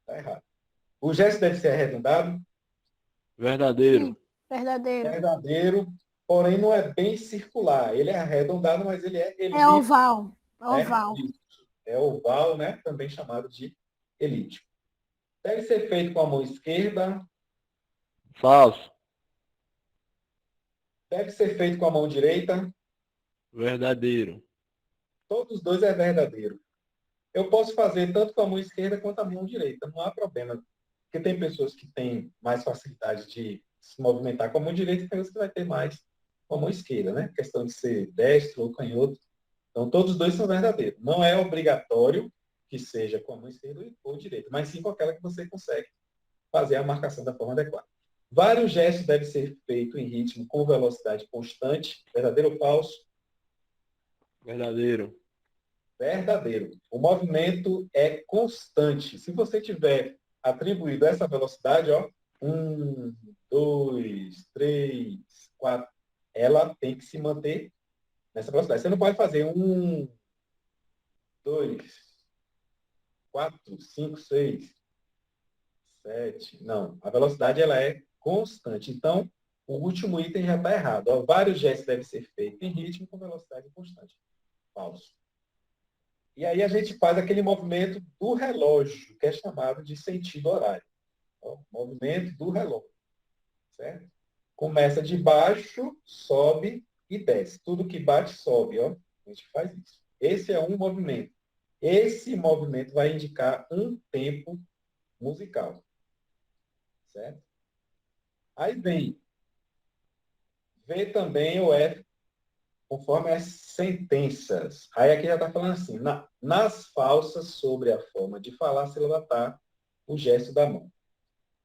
Está errado. O gesto deve ser arredondado? Verdadeiro. Sim, verdadeiro. Verdadeiro, porém não é bem circular. Ele é arredondado, mas ele é É elíptico. oval. Né? Oval. É oval, né? Também chamado de elíptico. Deve ser feito com a mão esquerda. Falso. Deve ser feito com a mão direita. Verdadeiro. Todos os dois é verdadeiro. Eu posso fazer tanto com a mão esquerda quanto a mão direita. Não há problema. Porque tem pessoas que têm mais facilidade de se movimentar com a mão direita e tem outras que vai ter mais com a mão esquerda, né? Questão de ser destro ou canhoto. Então, todos os dois são verdadeiros. Não é obrigatório que seja com a mão esquerda ou direita, mas sim com aquela que você consegue fazer a marcação da forma adequada. Vários gestos devem ser feitos em ritmo com velocidade constante. Verdadeiro ou falso? Verdadeiro. Verdadeiro. O movimento é constante. Se você tiver atribuído essa velocidade, ó, 1, 2, 3, 4, ela tem que se manter nessa velocidade. Você não pode fazer 1, 2, 4, 5, 6, 7. Não. A velocidade ela é constante. Então, o último item já está errado. Ó, vários gestos devem ser feitos em ritmo com velocidade constante. Falso. E aí a gente faz aquele movimento do relógio, que é chamado de sentido horário. Ó, movimento do relógio. Certo? Começa de baixo, sobe e desce. Tudo que bate, sobe. Ó. A gente faz isso. Esse é um movimento. Esse movimento vai indicar um tempo musical. Certo? Aí vem V também o F conforme as sentenças. Aí aqui já está falando assim, nas falsas sobre a forma de falar, a sílaba tá o gesto da mão.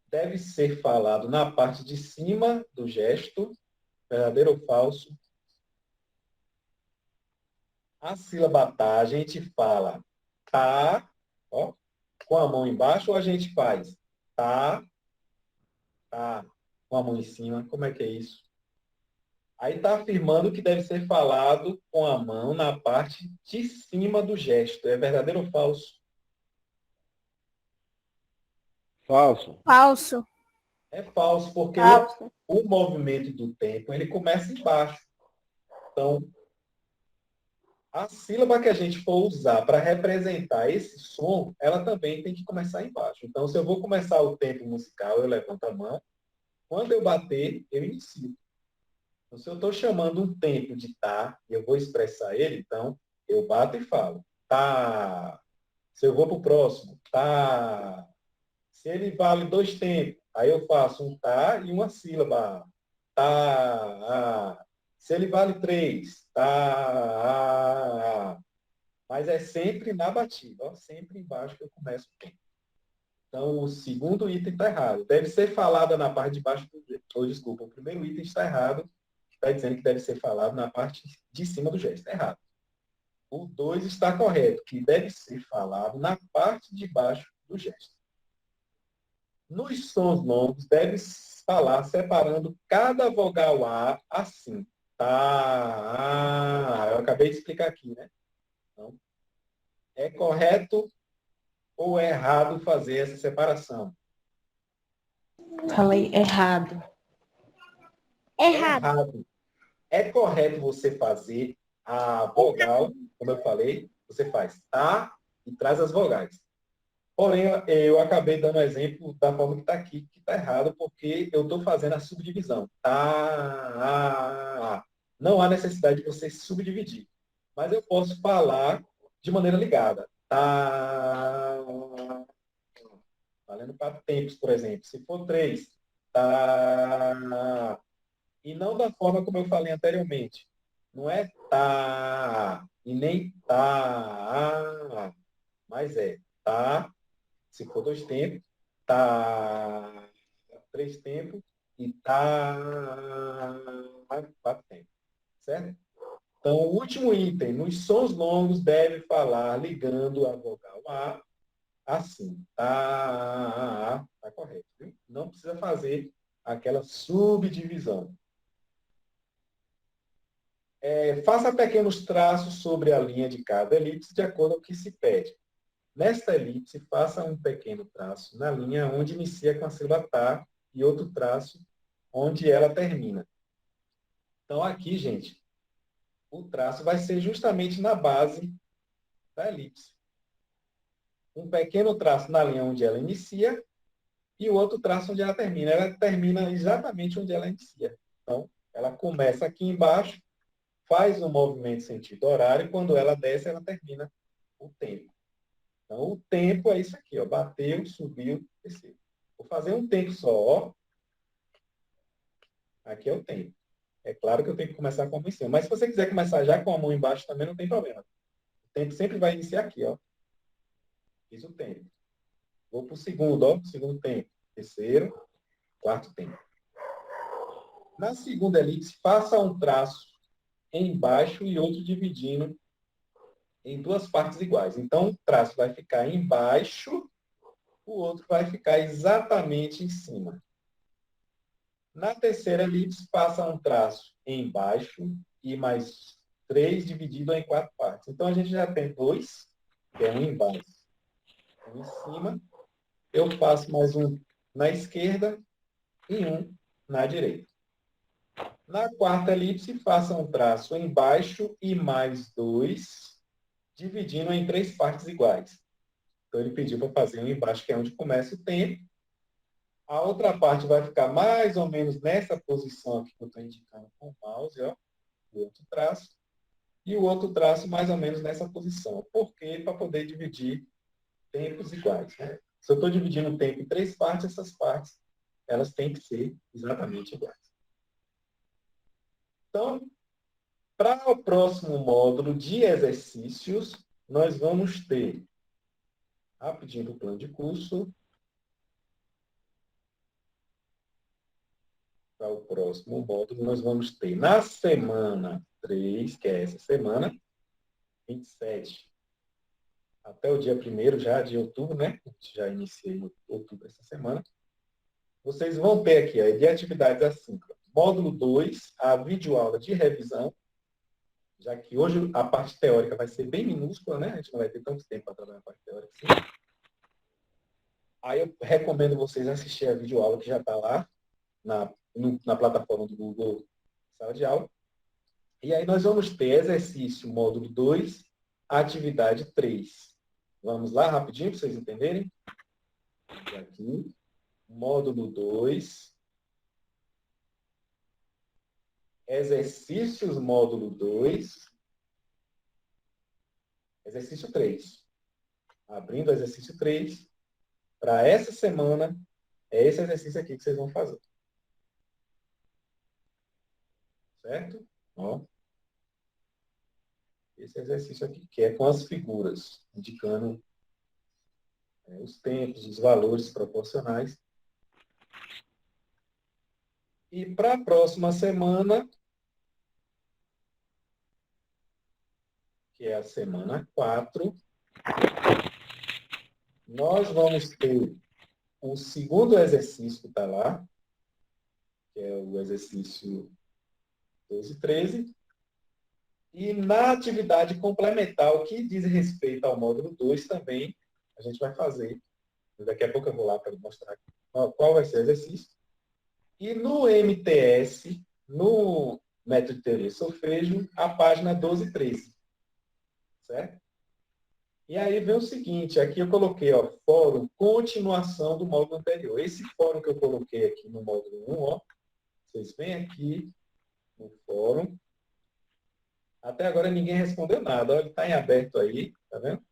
Deve ser falado na parte de cima do gesto, verdadeiro ou falso. A sílaba tá, a gente fala tá, ó, com a mão embaixo, ou a gente faz tá, tá, com a mão em cima. Como é que é isso? Aí está afirmando que deve ser falado com a mão na parte de cima do gesto. É verdadeiro ou falso? Falso. Falso. É falso, porque Falso. o movimento do tempo ele começa embaixo. Então, a sílaba que a gente for usar para representar esse som, ela também tem que começar embaixo. Então, se eu vou começar o tempo musical, eu levanto a mão. Quando eu bater, eu inicio. Então, se eu estou chamando um tempo de tá, e eu vou expressar ele, então, eu bato e falo. Tá. Se eu vou para o próximo, tá. Se ele vale dois tempos, aí eu faço um tá e uma sílaba. Tá. Se ele vale três, tá. Mas é sempre na batida, ó, sempre embaixo que eu começo o tempo. Então, o segundo item está errado. Deve ser falada na parte de baixo do gesto. Ou, desculpa, o primeiro item está errado. Está dizendo que deve ser falado na parte de cima do gesto. Está errado. O 2 está correto, que deve ser falado na parte de baixo do gesto. Nos sons longos, deve falar separando cada vogal A assim. Tá. Eu acabei de explicar aqui, né? Então, é correto ou é errado fazer essa separação? Falei errado. Errado. Errado. É correto você fazer a vogal, como eu falei, você faz tá e traz as vogais. Porém, eu acabei dando exemplo da forma que está aqui, que está errado, porque eu estou fazendo a subdivisão. Tá. Não há necessidade de você subdividir. Mas eu posso falar de maneira ligada. Tá. Valendo para tempos, por exemplo. Se for 3, tá. E não da forma como eu falei anteriormente. Não é tá e nem tá, mas é tá, se for 2 tempos, tá 3 tempos e tá 4 tempos, certo? Então, o último item, nos sons longos deve falar ligando a vogal A assim. Tá correto, viu? Não precisa fazer aquela subdivisão. Faça pequenos traços sobre a linha de cada elipse de acordo com o que se pede. Nesta elipse, faça um pequeno traço na linha onde inicia com a sílaba tá e outro traço onde ela termina. Então, aqui, gente, o traço vai ser justamente na base da elipse. Um pequeno traço na linha onde ela inicia e o outro traço onde ela termina. Ela termina exatamente onde ela inicia. Então, ela começa aqui embaixo, faz um movimento sentido horário, e quando ela desce, ela termina o tempo. Então, o tempo é isso aqui, ó. Bateu, subiu, desceu. Vou fazer um tempo só, ó. Aqui é o tempo. É claro que eu tenho que começar com a mão em cima. Mas se você quiser começar já com a mão embaixo, também não tem problema. O tempo sempre vai iniciar aqui, ó. Fiz o tempo. Vou para o segundo, ó. Segundo tempo. Terceiro, quarto tempo. Na segunda elipse, faça um traço embaixo e outro dividindo em 2 partes iguais. Então, o traço vai ficar embaixo, o outro vai ficar exatamente em cima. Na terceira elipse, faça um traço embaixo e mais 3 dividido em 4 partes. Então, a gente já tem 2, que é um embaixo e um em cima. Eu faço mais um na esquerda e um na direita. Na quarta elipse, faça um traço embaixo e mais 2, dividindo em 3 partes iguais. Então, ele pediu para fazer um embaixo, que é onde começa o tempo. A outra parte vai ficar mais ou menos nessa posição aqui que eu estou indicando com o mouse, ó, o outro traço. E o outro traço mais ou menos nessa posição. Por quê? Para poder dividir tempos iguais, né? Se eu estou dividindo o tempo em 3 partes, essas partes, elas têm que ser exatamente iguais. Então, para o próximo módulo de exercícios, nós vamos ter, rapidinho o plano de curso, para o próximo módulo, nós vamos ter na semana 3, que é essa semana, 27, até o dia 1º já de outubro, né? Já iniciei outubro essa semana. Vocês vão ter aqui, ó, de atividades assíncronas. Módulo 2, a videoaula de revisão, já que hoje a parte teórica vai ser bem minúscula, né? A gente não vai ter tanto tempo para trabalhar a parte teórica assim. Aí eu recomendo vocês assistir a videoaula que já está lá na plataforma do Google Sala de Aula. E aí nós vamos ter exercício módulo 2, atividade 3. Vamos lá rapidinho para vocês entenderem. Aqui, módulo 2, exercícios módulo 2, exercício 3. Abrindo o exercício 3, para essa semana, é esse exercício aqui que vocês vão fazer. Certo? Ó. Esse exercício aqui, que é com as figuras, indicando os tempos, os valores proporcionais. E para a próxima semana, que é a semana 4, nós vamos ter o segundo exercício que está lá, que é o exercício 12 e 13. E na atividade complementar, o que diz respeito ao módulo 2 também, a gente vai fazer. Daqui a pouco eu vou lá para mostrar qual vai ser o exercício. E no MTS, no método de teoria e solfejo, a página 12 e 13. Certo? E aí vem o seguinte, aqui eu coloquei, ó, fórum, continuação do módulo anterior. Esse fórum que eu coloquei aqui no módulo 1, ó, vocês vêm aqui no fórum. Até agora ninguém respondeu nada. Olha, está em aberto aí, tá vendo?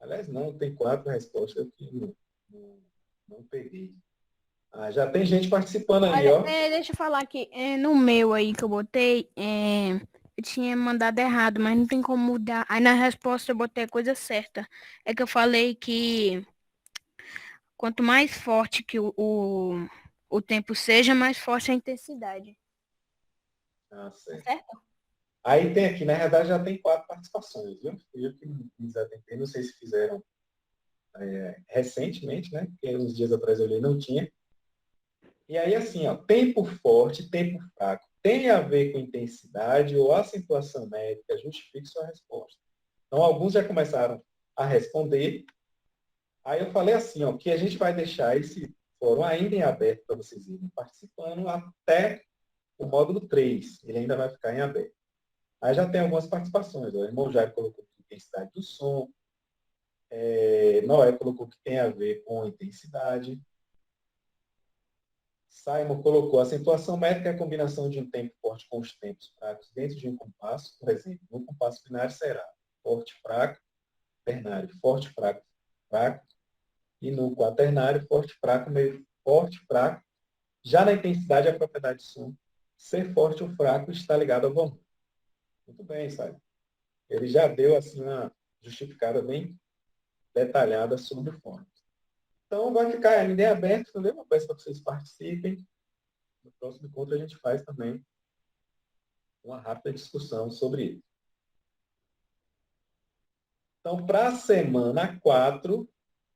Aliás, não, tem 4 respostas que não peguei. Ah, já tem gente participando aí, Olha, ó. deixa eu falar aqui. No meu aí que eu botei, eu tinha mandado errado, mas não tem como mudar. Aí na resposta eu botei a coisa certa. É que eu falei que quanto mais forte que o tempo seja, mais forte a intensidade. Ah, Tá certo. certo? Aí tem aqui, na verdade, já tem 4 participações, viu? Eu que me desatentei, não sei se fizeram recentemente, né? Porque uns dias atrás eu olhei não tinha. E aí, assim, ó, tempo forte, tempo fraco, tem a ver com intensidade ou acentuação médica? Justifique sua resposta. Então, alguns já começaram a responder. Aí eu falei assim, ó, que a gente vai deixar esse fórum ainda em aberto para vocês irem participando até o módulo 3. Ele ainda vai ficar em aberto. Aí já tem algumas participações. O irmão Jair colocou intensidade do som. Noé colocou que tem a ver com intensidade. Simon colocou a acentuação métrica é a combinação de um tempo forte com os tempos fracos dentro de um compasso. Por exemplo, no compasso binário será forte, fraco, ternário, forte, fraco, fraco. E no quaternário, forte, fraco, meio forte, fraco. Já na intensidade, a propriedade de som, ser forte ou fraco está ligado ao volume. Muito bem, Simon. Ele já deu assim uma justificada bem detalhada sobre o fone. Então, vai ficar ainda em aberto, entendeu? Eu peço para vocês participem. No próximo encontro, a gente faz também uma rápida discussão sobre ele. Então, para a semana 4,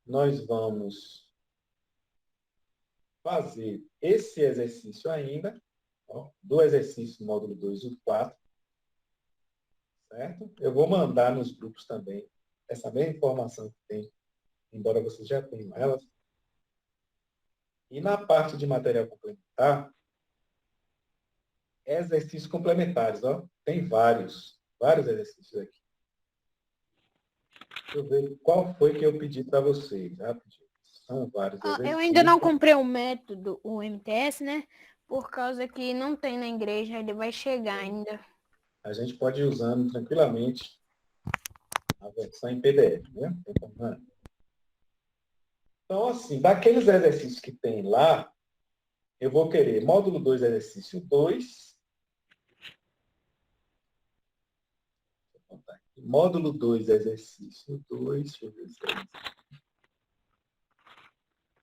nós vamos fazer esse exercício ainda, ó, do exercício módulo 2 e 4, certo? Eu vou mandar nos grupos também essa mesma informação que tem, embora vocês já tenham elas. E na parte de material complementar, exercícios complementares, ó. Tem vários exercícios aqui. Deixa eu ver qual foi que eu pedi para vocês. Rapidinho. São vários exercícios. Eu ainda não comprei o método, o MTS, né? Por causa que não tem na igreja, ele vai chegar ainda. A gente pode ir usando tranquilamente a versão em PDF, né? Então, assim, daqueles exercícios que tem lá, eu vou querer módulo 2, exercício 2. Módulo 2, exercício 2. Deixa eu ver se é isso.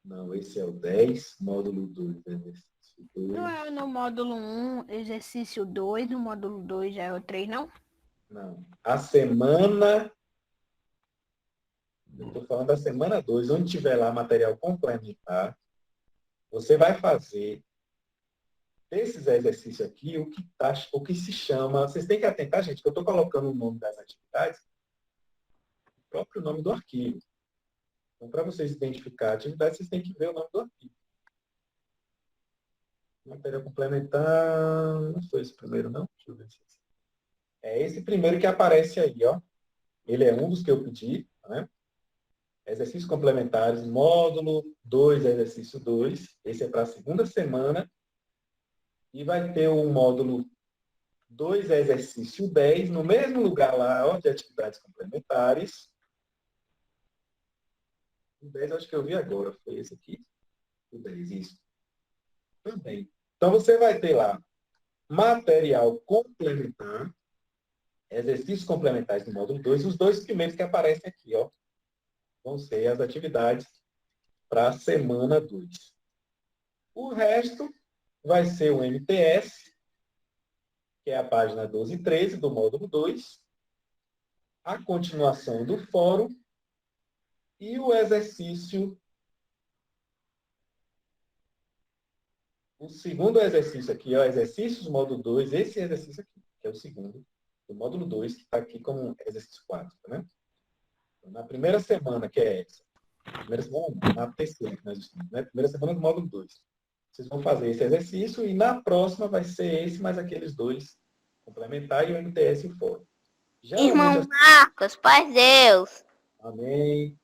Não, esse é o 10. Módulo 2, exercício 2. Não é no módulo 1, exercício 2, no módulo 2 já é o 3, não? Não. A semana... Eu estou falando da semana 2, onde tiver lá material complementar, você vai fazer desses exercícios aqui o que se chama... Vocês têm que atentar, gente, que eu estou colocando o nome das atividades, o próprio nome do arquivo. Então, para vocês identificar a atividade, vocês têm que ver o nome do arquivo. Material complementar... Não foi esse primeiro, não? Deixa eu ver se é esse primeiro que aparece aí, ó. Ele é um dos que eu pedi, né? Exercícios complementares, módulo 2, exercício 2. Esse é para a segunda semana. E vai ter o módulo 2, exercício 10, no mesmo lugar lá, ó, de atividades complementares. O 10 acho que eu vi agora, foi esse aqui. O 10, isso. Também. Então, você vai ter lá material complementar, exercícios complementares do módulo 2, os dois primeiros que aparecem aqui, ó, vão ser as atividades para a semana 2. O resto vai ser o MTS, que é a página 12 e 13 do módulo 2, a continuação do fórum e o exercício, o segundo exercício aqui, ó, exercícios módulo 2, esse exercício aqui, que é o segundo do módulo 2, que está aqui como exercício 4, né? Então, na primeira semana, que é essa, na terceira que nós estamos, né? Primeira semana do módulo 2. Vocês vão fazer esse exercício e na próxima vai ser esse mais aqueles dois complementar e o MTS e o fórum. Irmão Marcos, paz Deus. Amém.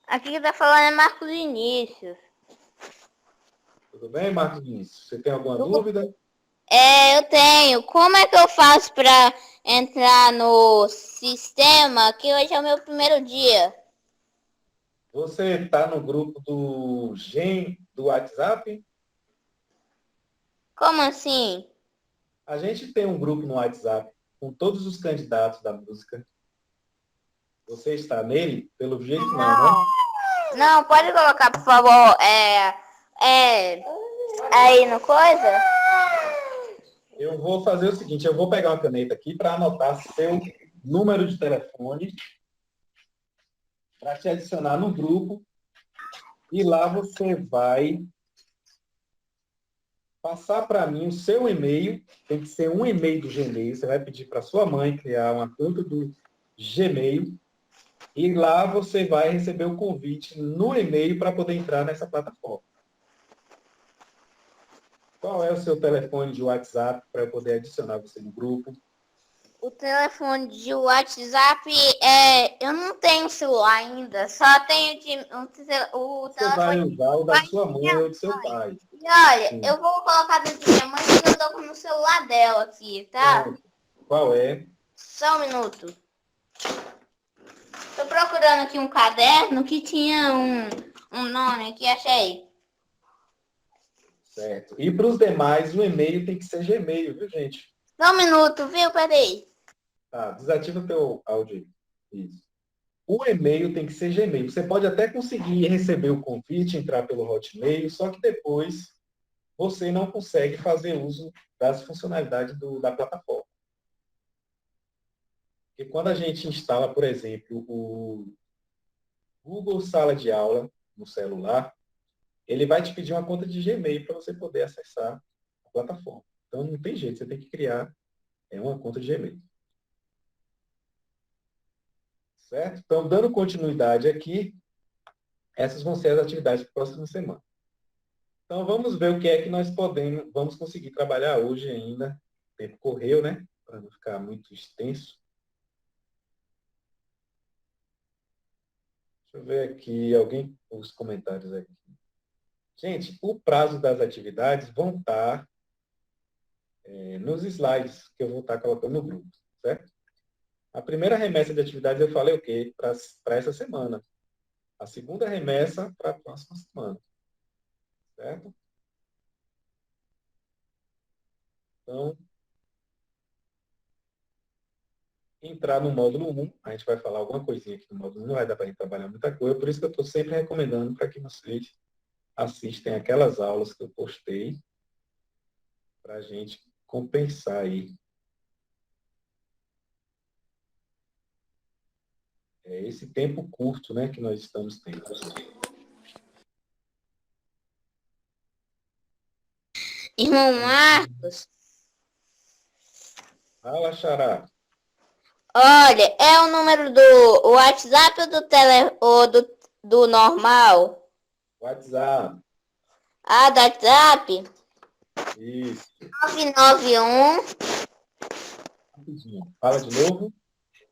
Aqui que tá falando é Marcos Vinícius. Tudo bem, Marcos Vinícius? Você tem alguma dúvida? Eu tenho. Como é que eu faço para entrar no sistema? Que hoje é o meu primeiro dia. Você está no grupo do GEM do WhatsApp? Como assim? A gente tem um grupo no WhatsApp com todos os candidatos da música. Você está nele? Pelo jeito não, né? Não, pode colocar, por favor, aí no coisa? Eu vou fazer o seguinte, eu vou pegar uma caneta aqui para anotar seu número de telefone para te adicionar no grupo e lá você vai passar para mim o seu e-mail, tem que ser um e-mail do Gmail, você vai pedir para sua mãe criar uma conta do Gmail e lá você vai receber o convite no e-mail para poder entrar nessa plataforma. Qual é o seu telefone de WhatsApp para eu poder adicionar você no grupo? O telefone de WhatsApp, eu não tenho celular ainda, só tenho o Você vai telefone. usar o da sua mãe ou do seu pai. E olha, Sim. eu vou colocar do de minha mãe e eu dou no celular dela aqui, tá? Qual é? Só um minuto. Tô procurando aqui um caderno que tinha um nome aqui, achei. Certo. E para os demais, o e-mail tem que ser Gmail, viu, gente? Só um minuto, viu? Peraí. Tá, desativa o teu áudio. Isso. O e-mail tem que ser Gmail. Você pode até conseguir receber o convite, entrar pelo Hotmail, só que depois você não consegue fazer uso das funcionalidades da plataforma. Porque quando a gente instala, por exemplo, o Google Sala de Aula no celular, ele vai te pedir uma conta de Gmail para você poder acessar a plataforma. Então, não tem jeito, você tem que criar uma conta de Gmail. Certo? Então, dando continuidade aqui, essas vão ser as atividades da próxima semana. Então, vamos ver o que é que nós vamos conseguir trabalhar hoje ainda. O tempo correu, né? Para não ficar muito extenso. Deixa eu ver aqui, os comentários aqui. Gente, o prazo das atividades vão estar nos slides que eu vou estar colocando no grupo, certo? A primeira remessa de atividades eu falei o quê? Para essa semana. A segunda remessa para a próxima semana. Certo? Então, entrar no módulo 1, a gente vai falar alguma coisinha aqui no módulo 1, não vai dar para a gente trabalhar muita coisa, por isso que eu estou sempre recomendando para que vocês assistem aquelas aulas que eu postei para a gente compensar aí esse tempo curto, né, que nós estamos tendo. Irmão Marcos, Fala, Xará. olha, é o número do WhatsApp ou do normal? WhatsApp. Ah, do WhatsApp? Isso. 991 Rapidinho. Fala de novo.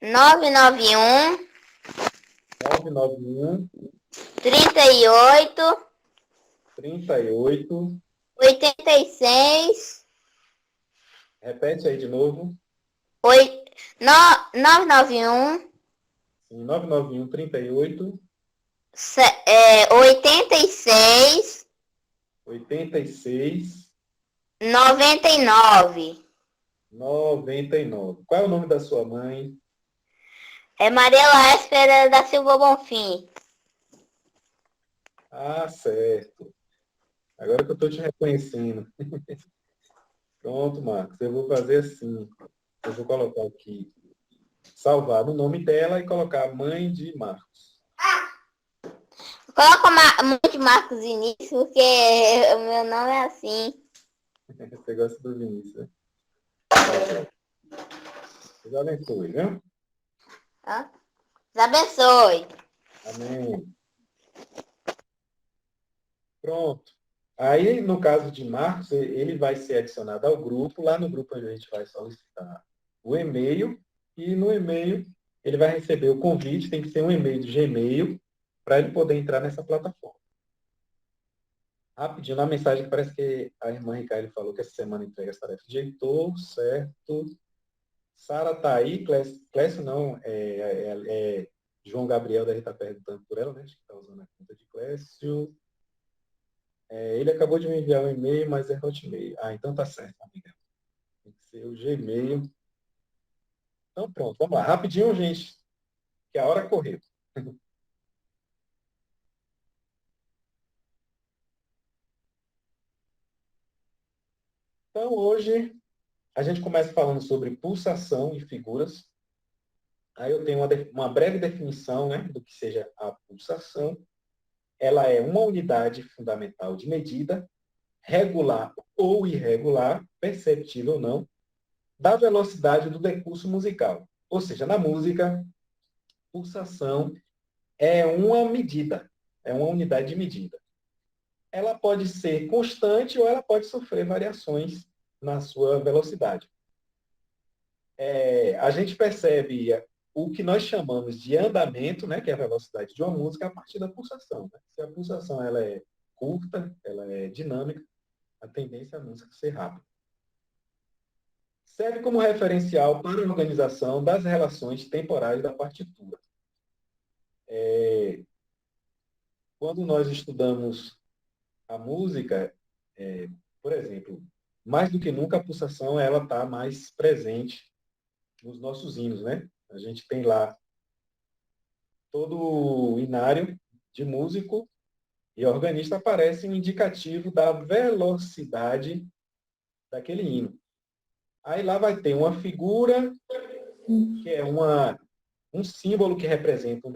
991 991 38 38. 86 Repete aí de novo. 991 Sim, 991 38 86 86 99. 99. Qual é o nome da sua mãe? É Maria Laís Pereira da Silva Bonfim. Ah, certo. Agora que eu estou te reconhecendo. Pronto, Marcos. Eu vou fazer assim. Eu vou colocar aqui, salvar no nome dela e colocar mãe de Marcos. Coloca mãe de Marcos Vinícius, porque o meu nome é assim. Você gosta do Vinícius, né? Deus abençoe, viu? Hã? Deus abençoe. Amém. Pronto. Aí, no caso de Marcos, ele vai ser adicionado ao grupo. Lá no grupo a gente vai solicitar o e-mail. E no e-mail ele vai receber o convite. Tem que ser um e-mail do Gmail para ele poder entrar nessa plataforma. Rapidinho, na mensagem parece que a irmã Ricardo falou que essa semana entrega as tarefas de Heitor, certo? Sara está aí, Clécio não, João Gabriel deve estar perguntando por ela, né? Acho que está usando a conta de Clécio. Ele acabou de me enviar um e-mail, mas é Hotmail. Ah, então tá certo, amiga. Tem que ser o Gmail Então, pronto, vamos lá. Rapidinho, gente, que a hora correu. Então, hoje, a gente começa falando sobre pulsação e figuras. Aí eu tenho uma breve definição, né, do que seja a pulsação. Ela é uma unidade fundamental de medida, regular ou irregular, perceptível ou não, da velocidade do decurso musical. Ou seja, na música, pulsação é uma medida, é uma unidade de medida. Ela pode ser constante ou ela pode sofrer variações na sua velocidade. A gente percebe o que nós chamamos de andamento, né, que é a velocidade de uma música, a partir da pulsação. Né? Se a pulsação ela é curta, ela é dinâmica, a tendência é a música ser rápida. Serve como referencial para a organização das relações temporais da partitura. Quando nós estudamos a música, por exemplo, mais do que nunca a pulsação ela está mais presente nos nossos hinos, né? A gente tem lá todo o inário de músico e organista aparece um indicativo da velocidade daquele hino. Aí lá vai ter uma figura, que é um símbolo que representa uma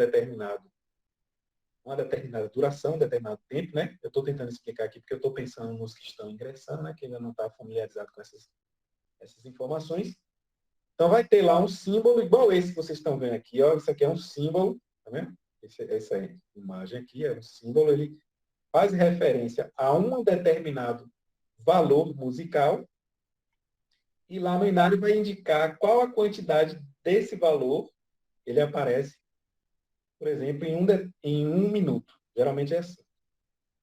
determinada duração, um determinado tempo, né? Eu estou tentando explicar aqui porque eu estou pensando nos que estão ingressando, né? Que ainda não está familiarizado com essas informações. Então vai ter lá um símbolo igual esse que vocês estão vendo aqui. Ó, isso aqui é um símbolo, tá vendo? Essa imagem aqui é um símbolo, ele faz referência a um determinado valor musical e lá no inário vai indicar qual a quantidade desse valor. Ele aparece, por exemplo, em um minuto. Geralmente é assim.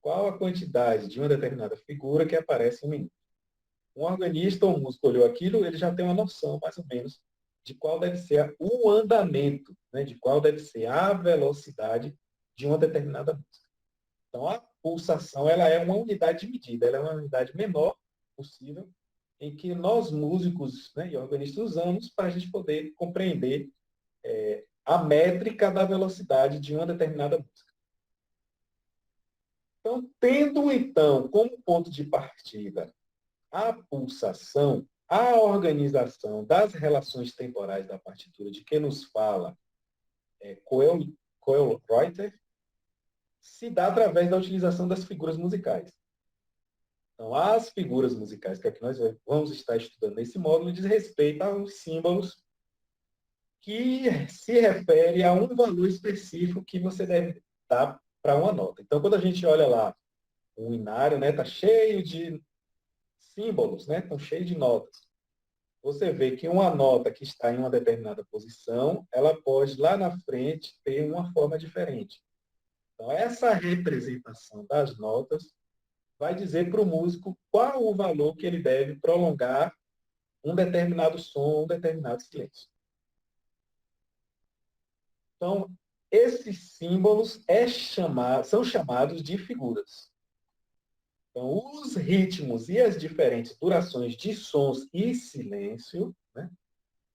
Qual a quantidade de uma determinada figura que aparece em um minuto? Um organista ou um músico olhou aquilo, ele já tem uma noção, mais ou menos, de qual deve ser o andamento, né? De qual deve ser a velocidade de uma determinada música. Então, a pulsação ela é uma unidade de medida, ela é uma unidade menor possível, em que nós músicos, né, e organistas usamos para a gente poder compreender a métrica da velocidade de uma determinada música. Então, tendo então como ponto de partida a pulsação, a organização das relações temporais da partitura, de que nos fala Kohlreuter, se dá através da utilização das figuras musicais. Então, as figuras musicais que nós vamos estar estudando nesse módulo diz respeito aos símbolos que se refere a um valor específico que você deve dar para uma nota. Então, quando a gente olha lá o inário, né, está cheio de símbolos, né, estão cheios de notas. Você vê que uma nota que está em uma determinada posição, ela pode lá na frente ter uma forma diferente. Então, essa representação das notas vai dizer para o músico qual o valor que ele deve prolongar um determinado som, um determinado silêncio. Então, esses símbolos são chamados de figuras. Então, os ritmos e as diferentes durações de sons e silêncio, né,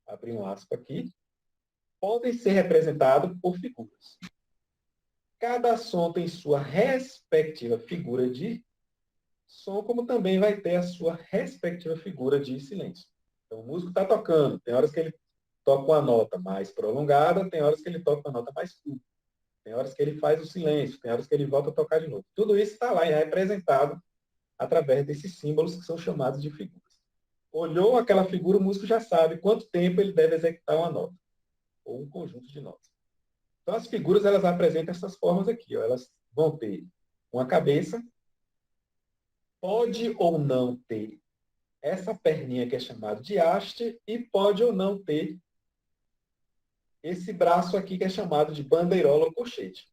abri um aspa aqui, podem ser representados por figuras. Cada som tem sua respectiva figura de som, como também vai ter a sua respectiva figura de silêncio. Então, o músico está tocando, tem horas que ele toca uma nota mais prolongada, tem horas que ele toca uma nota mais curta, tem horas que ele faz o silêncio, tem horas que ele volta a tocar de novo. Tudo isso está lá e é representado através desses símbolos que são chamados de figuras. Olhou aquela figura, o músico já sabe quanto tempo ele deve executar uma nota, ou um conjunto de notas. Então, as figuras, elas apresentam essas formas aqui. Ó. Elas vão ter uma cabeça, pode ou não ter essa perninha que é chamada de haste, e pode ou não ter esse braço aqui que é chamado de bandeirola ou colchete.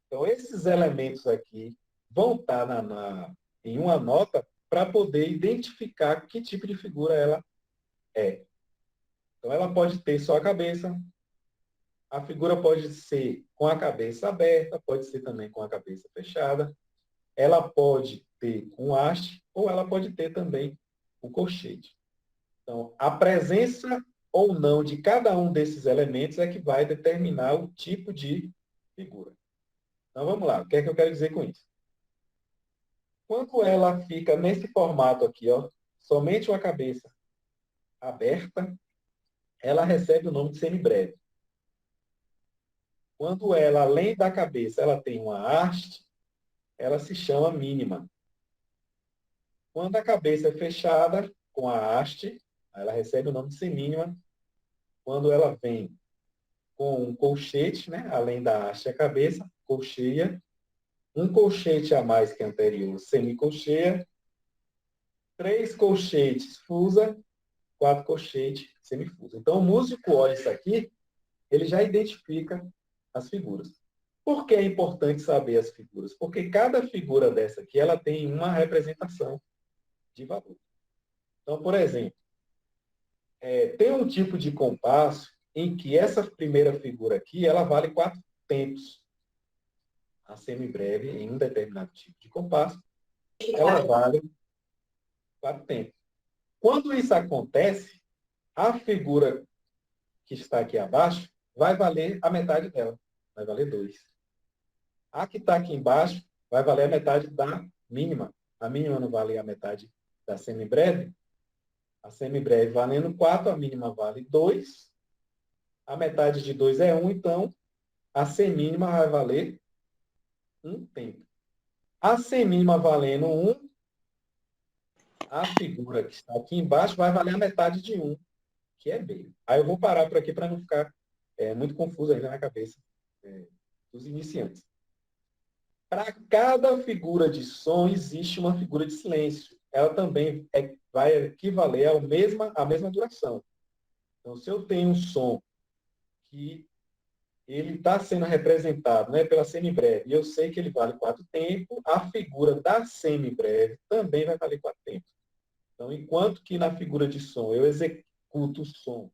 Então, esses elementos aqui vão estar em uma nota para poder identificar que tipo de figura ela é. Então, ela pode ter só a cabeça, a figura pode ser com a cabeça aberta, pode ser também com a cabeça fechada, ela pode ter um haste ou ela pode ter também o colchete. Então, a presença ou não de cada um desses elementos é que vai determinar o tipo de figura. Então, vamos lá. O que é que eu quero dizer com isso? Quando ela fica nesse formato aqui, ó, somente uma cabeça aberta, ela recebe o nome de semibreve. Quando ela, além da cabeça, ela tem uma haste, ela se chama mínima. Quando a cabeça é fechada com a haste, ela recebe o nome de semínima. Quando ela vem com um colchete, né, além da haste e a cabeça, colcheia. Um colchete a mais que anterior, semicolcheia. 3 colchetes fusa, 4 colchetes semifusa. Então, o músico olha isso aqui, ele já identifica as figuras. Por que é importante saber as figuras? Porque cada figura dessa aqui, ela tem uma representação de valor. Então, por exemplo, tem um tipo de compasso em que essa primeira figura aqui, ela vale 4 tempos. A semibreve, em um determinado tipo de compasso, ela vale 4 tempos. Quando isso acontece, a figura que está aqui abaixo vai valer a metade dela. Vai valer 2. A que está aqui embaixo vai valer a metade da mínima. A mínima não vale a metade da semibreve. A semibreve valendo 4, a mínima vale 2. A metade de 2 é 1, então a semínima vai valer 1 tempo. A semínima valendo 1, a figura que está aqui embaixo vai valer a metade de 1, que é meio. Aí eu vou parar por aqui para não ficar muito confuso ainda na cabeça dos iniciantes. Para cada figura de som, existe uma figura de silêncio. Ela também vai equivaler à mesma duração. Então, se eu tenho um som que ele está sendo representado, né, pela semibreve, e eu sei que ele vale 4 tempos, a figura da semibreve também vai valer 4 tempos. Então, enquanto que na figura de som eu executo o som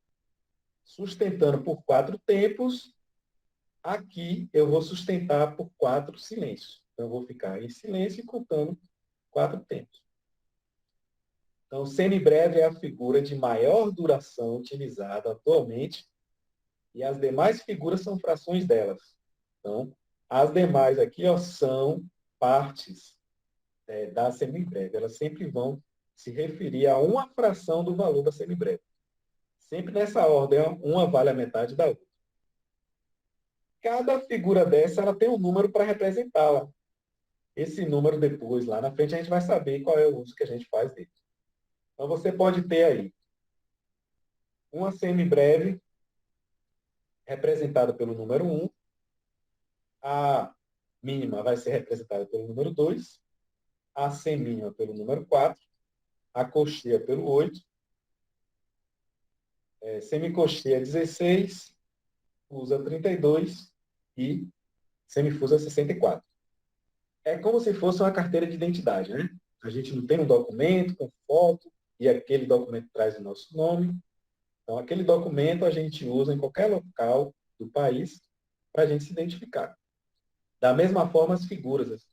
sustentando por 4 tempos, aqui eu vou sustentar por 4 silêncios. Então, eu vou ficar em silêncio e contando 4 tempos. Então, semibreve é a figura de maior duração utilizada atualmente e as demais figuras são frações delas. Então, as demais aqui, ó, são partes da semibreve. Elas sempre vão se referir a uma fração do valor da semibreve. Sempre nessa ordem, ó, uma vale a metade da outra. Cada figura dessa, ela tem um número para representá-la. Esse número depois, lá na frente, a gente vai saber qual é o uso que a gente faz dele. Então, você pode ter aí uma semibreve representada pelo número 1, a mínima vai ser representada pelo número 2, a semínima pelo número 4, a cocheia pelo 8, semicocheia 16, fusa 32 e semifusa 64. É como se fosse uma carteira de identidade, né? A gente não tem um documento com foto e aquele documento traz o nosso nome. Então, aquele documento a gente usa em qualquer local do país para a gente se identificar. Da mesma forma, as figuras,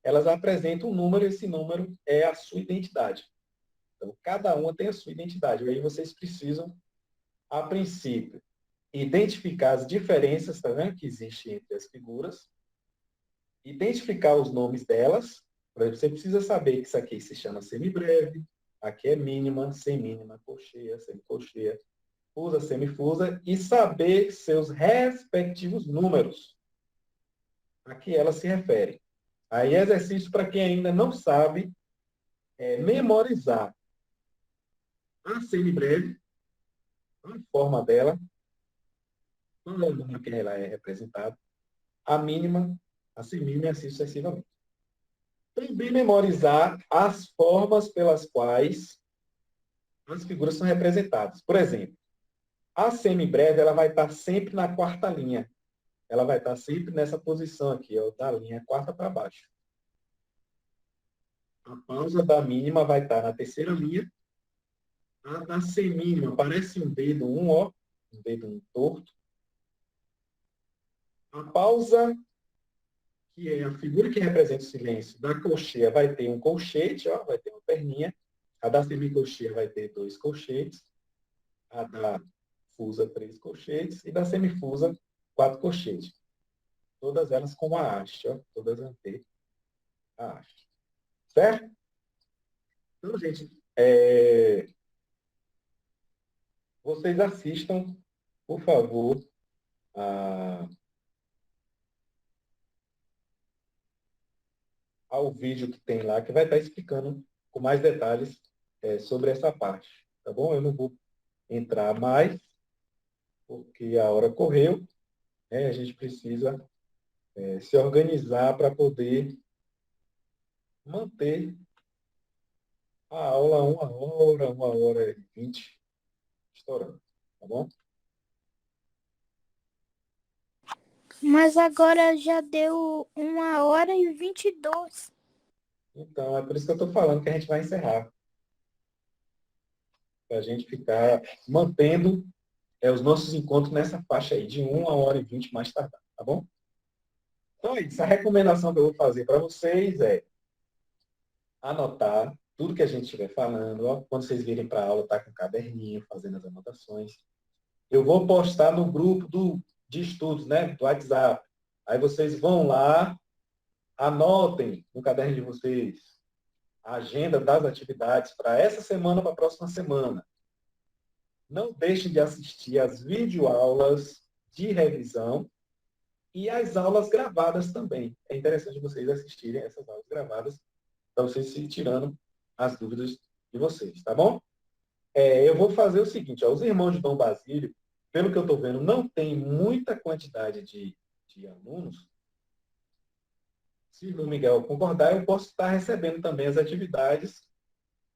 elas apresentam um número e esse número é a sua identidade. Então, cada uma tem a sua identidade. E aí vocês precisam, a princípio, identificar as diferenças, tá vendo, que existem entre as figuras, identificar os nomes delas. Por exemplo, você precisa saber que isso aqui se chama semibreve, aqui é mínima, semínima, cocheia, semicocheia, fusa, semifusa, e saber seus respectivos números a que elas se referem. Aí, exercício para quem ainda não sabe memorizar a semibreve, a forma dela, qual é o número que ela é representada, a mínima, a semínima e assim sucessivamente. Também memorizar as formas pelas quais as figuras são representadas. Por exemplo, a semibreve ela vai estar sempre na quarta linha. Ela vai estar sempre nessa posição aqui, ó, da linha quarta para baixo. A pausa da mínima vai estar na terceira linha. A da semínima parece um dedo, ó, um dedo torto. A pausa, que é a figura que representa o silêncio, da cocheia vai ter um colchete, ó, vai ter uma perninha. A da semicocheia vai ter 2 colchetes. A da fusa 3 colchetes e da semifusa 4 colchetes. Todas elas com a haste, ó. Todas vão ter a haste. Certo? Então, gente, vocês assistam, por favor, ao vídeo que tem lá, que vai estar explicando com mais detalhes sobre essa parte. Tá bom? Eu não vou entrar mais, porque a hora correu, né? A gente precisa se organizar para poder manter a aula 1 hora e 20, estourando. Tá bom? Mas agora já deu 1h22. Então, é por isso que eu estou falando que a gente vai encerrar. Para a gente ficar mantendo os nossos encontros nessa faixa aí, de 1h20 mais tardar, tá bom? Então é isso. A recomendação que eu vou fazer para vocês é anotar tudo que a gente estiver falando. Ó, quando vocês virem para a aula, tá com um caderninho, fazendo as anotações. Eu vou postar no grupo de estudos, né, do WhatsApp. Aí vocês vão lá, anotem no caderno de vocês a agenda das atividades para essa semana, para a próxima semana. Não deixem de assistir as videoaulas de revisão e as aulas gravadas também. É interessante vocês assistirem essas aulas gravadas para vocês se tirando as dúvidas de vocês, tá bom? Eu vou fazer o seguinte, ó, os irmãos de Dom Basílio, pelo que eu estou vendo, não tem muita quantidade de alunos. Se o Miguel concordar, eu posso estar recebendo também as atividades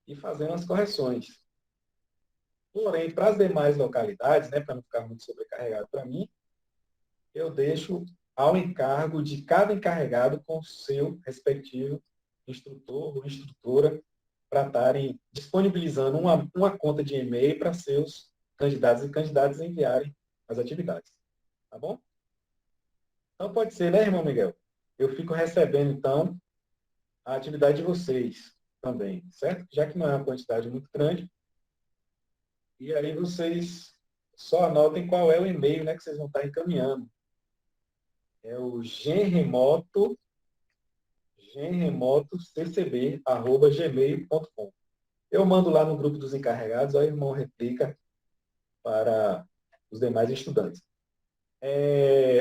e fazendo as correções. Porém, para as demais localidades, né, para não ficar muito sobrecarregado para mim, eu deixo ao encargo de cada encarregado com o seu respectivo instrutor ou instrutora para estarem disponibilizando uma conta de e-mail para seus candidatos e candidatas enviarem as atividades. Tá bom? Então, pode ser, né, irmão Miguel? Eu fico recebendo, então, a atividade de vocês também, certo? Já que não é uma quantidade muito grande. E aí vocês só anotem qual é o e-mail, né, que vocês vão estar encaminhando. É o genremotocb@gmail.com. Eu mando lá no grupo dos encarregados, aí o irmão replica para os demais estudantes.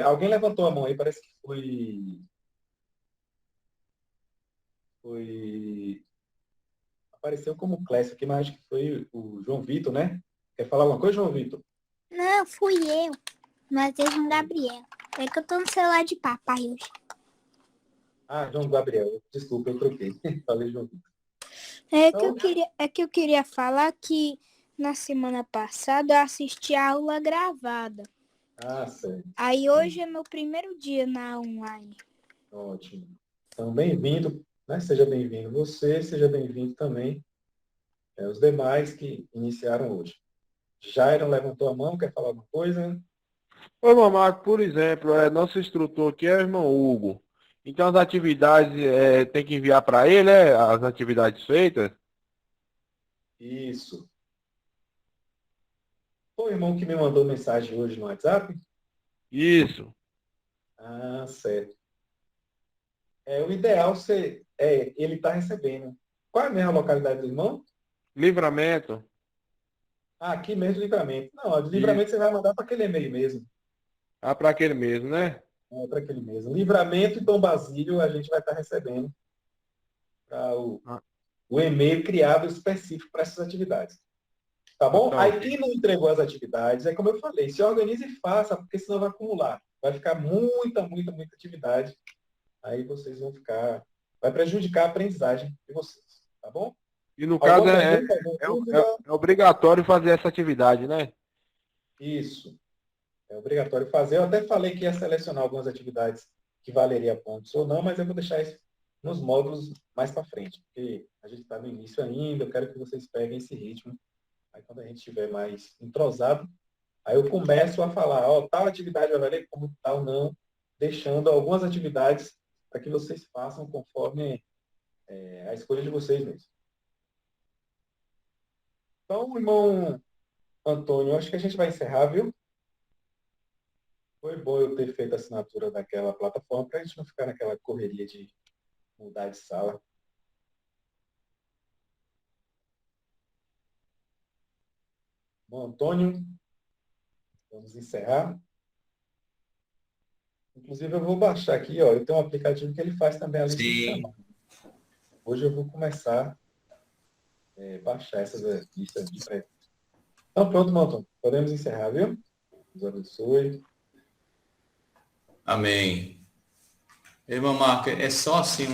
Alguém levantou a mão aí, parece que apareceu como Clécio aqui, mas acho que foi o João Vitor, né? Quer falar alguma coisa, João Vitor? Não, fui eu. Mas é João Gabriel. É que eu tô no celular de papai hoje. Ah, João Gabriel. Desculpa, eu troquei. Falei João Vitor. Eu queria falar que na semana passada eu assisti a aula gravada. Ah, certo. Aí hoje é meu primeiro dia na online. Ótimo. Então, bem-vindo, né? Seja bem-vindo você, seja bem-vindo também os demais que iniciaram hoje. Jairo levantou a mão, quer falar alguma coisa? Ô, irmão Marco, por exemplo, nosso instrutor aqui é o irmão Hugo. Então as atividades tem que enviar para ele, as atividades feitas? Isso. Foi o irmão que me mandou mensagem hoje no WhatsApp? Isso. Ah, certo. O ideal ele estar recebendo. Qual é a mesma localidade do irmão? Livramento. Ah, aqui mesmo, Livramento. Não, de Livramento você vai mandar para aquele e-mail mesmo. Ah, para aquele mesmo, né? Para aquele mesmo. Livramento e Dom Basílio a gente vai estar recebendo para o e-mail criado específico para essas atividades. Tá bom? Então, aí quem não entregou as atividades, é como eu falei, se organize e faça, porque senão vai acumular. Vai ficar muita atividade. Aí vocês vão ficar... Vai prejudicar a aprendizagem de vocês. Tá bom? E no caso é obrigatório fazer essa atividade, né? Isso. É obrigatório fazer. Eu até falei que ia selecionar algumas atividades que valeria pontos ou não, mas eu vou deixar isso nos módulos mais para frente, porque a gente está no início ainda, eu quero que vocês peguem esse ritmo. Aí quando a gente estiver mais entrosado, aí eu começo a falar, tal atividade vai valer como tal não, deixando algumas atividades para que vocês façam conforme a escolha de vocês mesmos. Então, irmão Antônio, acho que a gente vai encerrar, viu? Foi bom eu ter feito a assinatura daquela plataforma para a gente não ficar naquela correria de mudar de sala. Bom, Antônio, vamos encerrar. Inclusive, eu vou baixar aqui, ó. Eu tenho um aplicativo que ele faz também a lista de chamadas. Hoje eu vou começar a baixar essas listas de presença. Então, pronto, Antônio. Podemos encerrar, viu? Deus abençoe. Amém. Irmão Marco, é só assim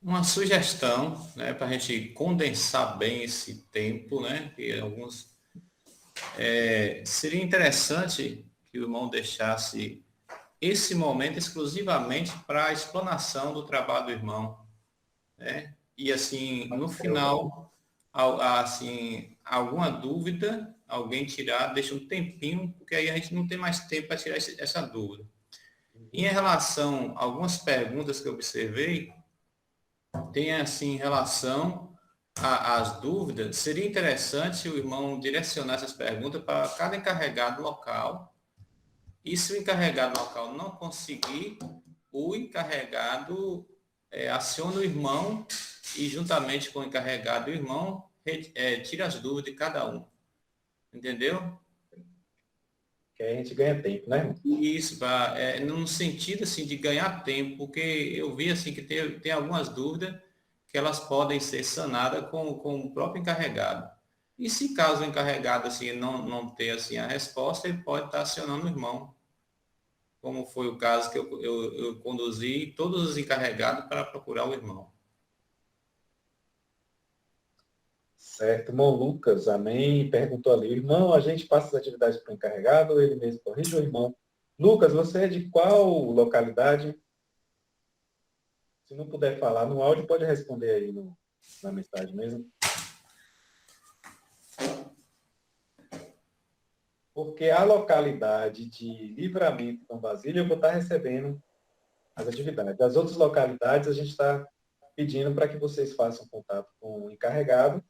uma sugestão, né, para a gente condensar bem esse tempo, né? Que alguns seria interessante que o irmão deixasse esse momento exclusivamente para a explanação do trabalho do irmão, né? E assim, no final, assim, alguma dúvida, alguém tirar, deixa um tempinho, porque aí a gente não tem mais tempo para tirar essa dúvida. Em relação a algumas perguntas que eu observei, tem assim, em relação às dúvidas, seria interessante o irmão direcionar essas perguntas para cada encarregado local. E se o encarregado local não conseguir, o encarregado aciona o irmão e, juntamente com o encarregado, o irmão tira as dúvidas de cada um. Entendeu? Que aí a gente ganha tempo, né, irmão? Isso, num sentido assim, de ganhar tempo, porque eu vi assim, que tem algumas dúvidas que elas podem ser sanadas com o próprio encarregado. E se caso o encarregado assim, não ter assim, a resposta, ele pode estar acionando o irmão. Como foi o caso que eu conduzi todos os encarregados para procurar o irmão. Certo, irmão Lucas, amém. Perguntou ali, irmão, a gente passa as atividades para o encarregado ou ele mesmo corrige o irmão? Lucas, você é de qual localidade? Se não puder falar no áudio, pode responder aí na mensagem mesmo. Porque a localidade de Livramento, São Basílio, eu vou estar recebendo as atividades. Das outras localidades, a gente está pedindo para que vocês façam contato com o encarregado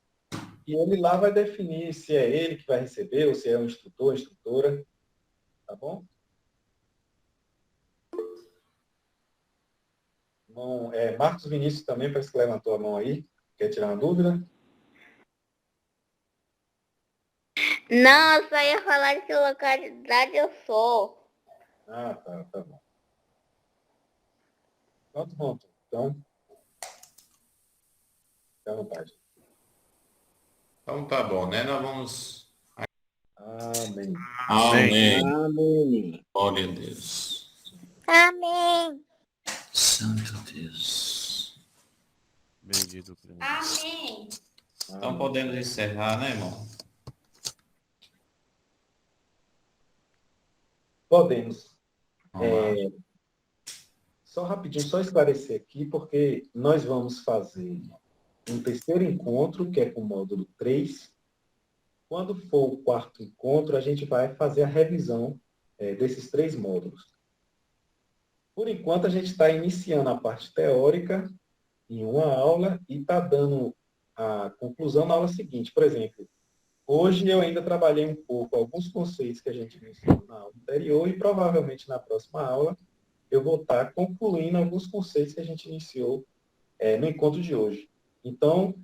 e ele lá vai definir se é ele que vai receber ou se é um instrutor, instrutora. Tá bom? Bom, Marcos Vinícius também, parece que levantou a mão aí. Quer tirar uma dúvida? Não, eu só ia falar de que localidade eu sou. Ah, tá bom. Pronto. Então, fica à vontade. Então tá bom, né? Nós vamos... Amém. Amém. Glória a Deus. Amém. Santo Deus. Bendito Deus. Amém. Então podemos encerrar, né, irmão? Podemos. Vamos lá. Só rapidinho, só esclarecer aqui, porque nós vamos fazer um terceiro encontro, que é com o módulo 3. Quando for o quarto encontro, a gente vai fazer a revisão desses 3 módulos. Por enquanto, a gente está iniciando a parte teórica em uma aula e está dando a conclusão na aula seguinte. Por exemplo, hoje eu ainda trabalhei um pouco alguns conceitos que a gente iniciou na aula anterior e provavelmente na próxima aula eu vou estar concluindo alguns conceitos que a gente iniciou no encontro de hoje. Então,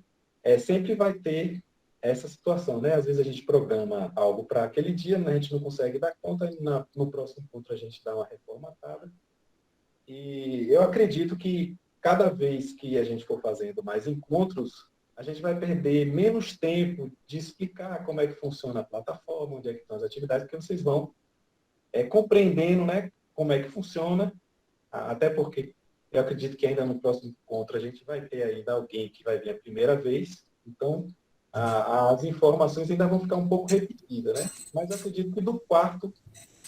sempre vai ter essa situação, né? Às vezes a gente programa algo para aquele dia, mas a gente não consegue dar conta, e no próximo encontro a gente dá uma reformatada. E eu acredito que cada vez que a gente for fazendo mais encontros, a gente vai perder menos tempo de explicar como é que funciona a plataforma, onde é que estão as atividades, porque vocês vão compreendendo, né, como é que funciona, até porque eu acredito que ainda no próximo encontro a gente vai ter ainda alguém que vai vir a primeira vez, então as informações ainda vão ficar um pouco repetidas, né? Mas eu acredito que do quarto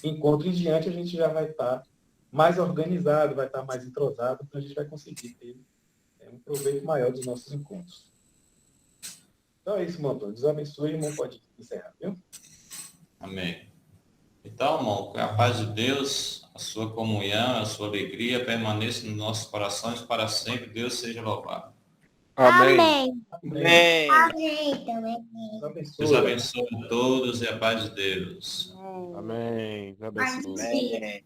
encontro em diante a gente já vai estar mais organizado, vai estar mais entrosado, então a gente vai conseguir ter um proveito maior dos nossos encontros. Então é isso, irmão Antônio. Deus abençoe e o irmão pode encerrar, viu? Amém. Então, irmão, que a paz de Deus, a sua comunhão, a sua alegria permaneça nos nossos corações para sempre. Deus seja louvado. Amém. Amém. Amém também. Deus abençoe a todos e a paz de Deus. Amém. Deus abençoe. Amém.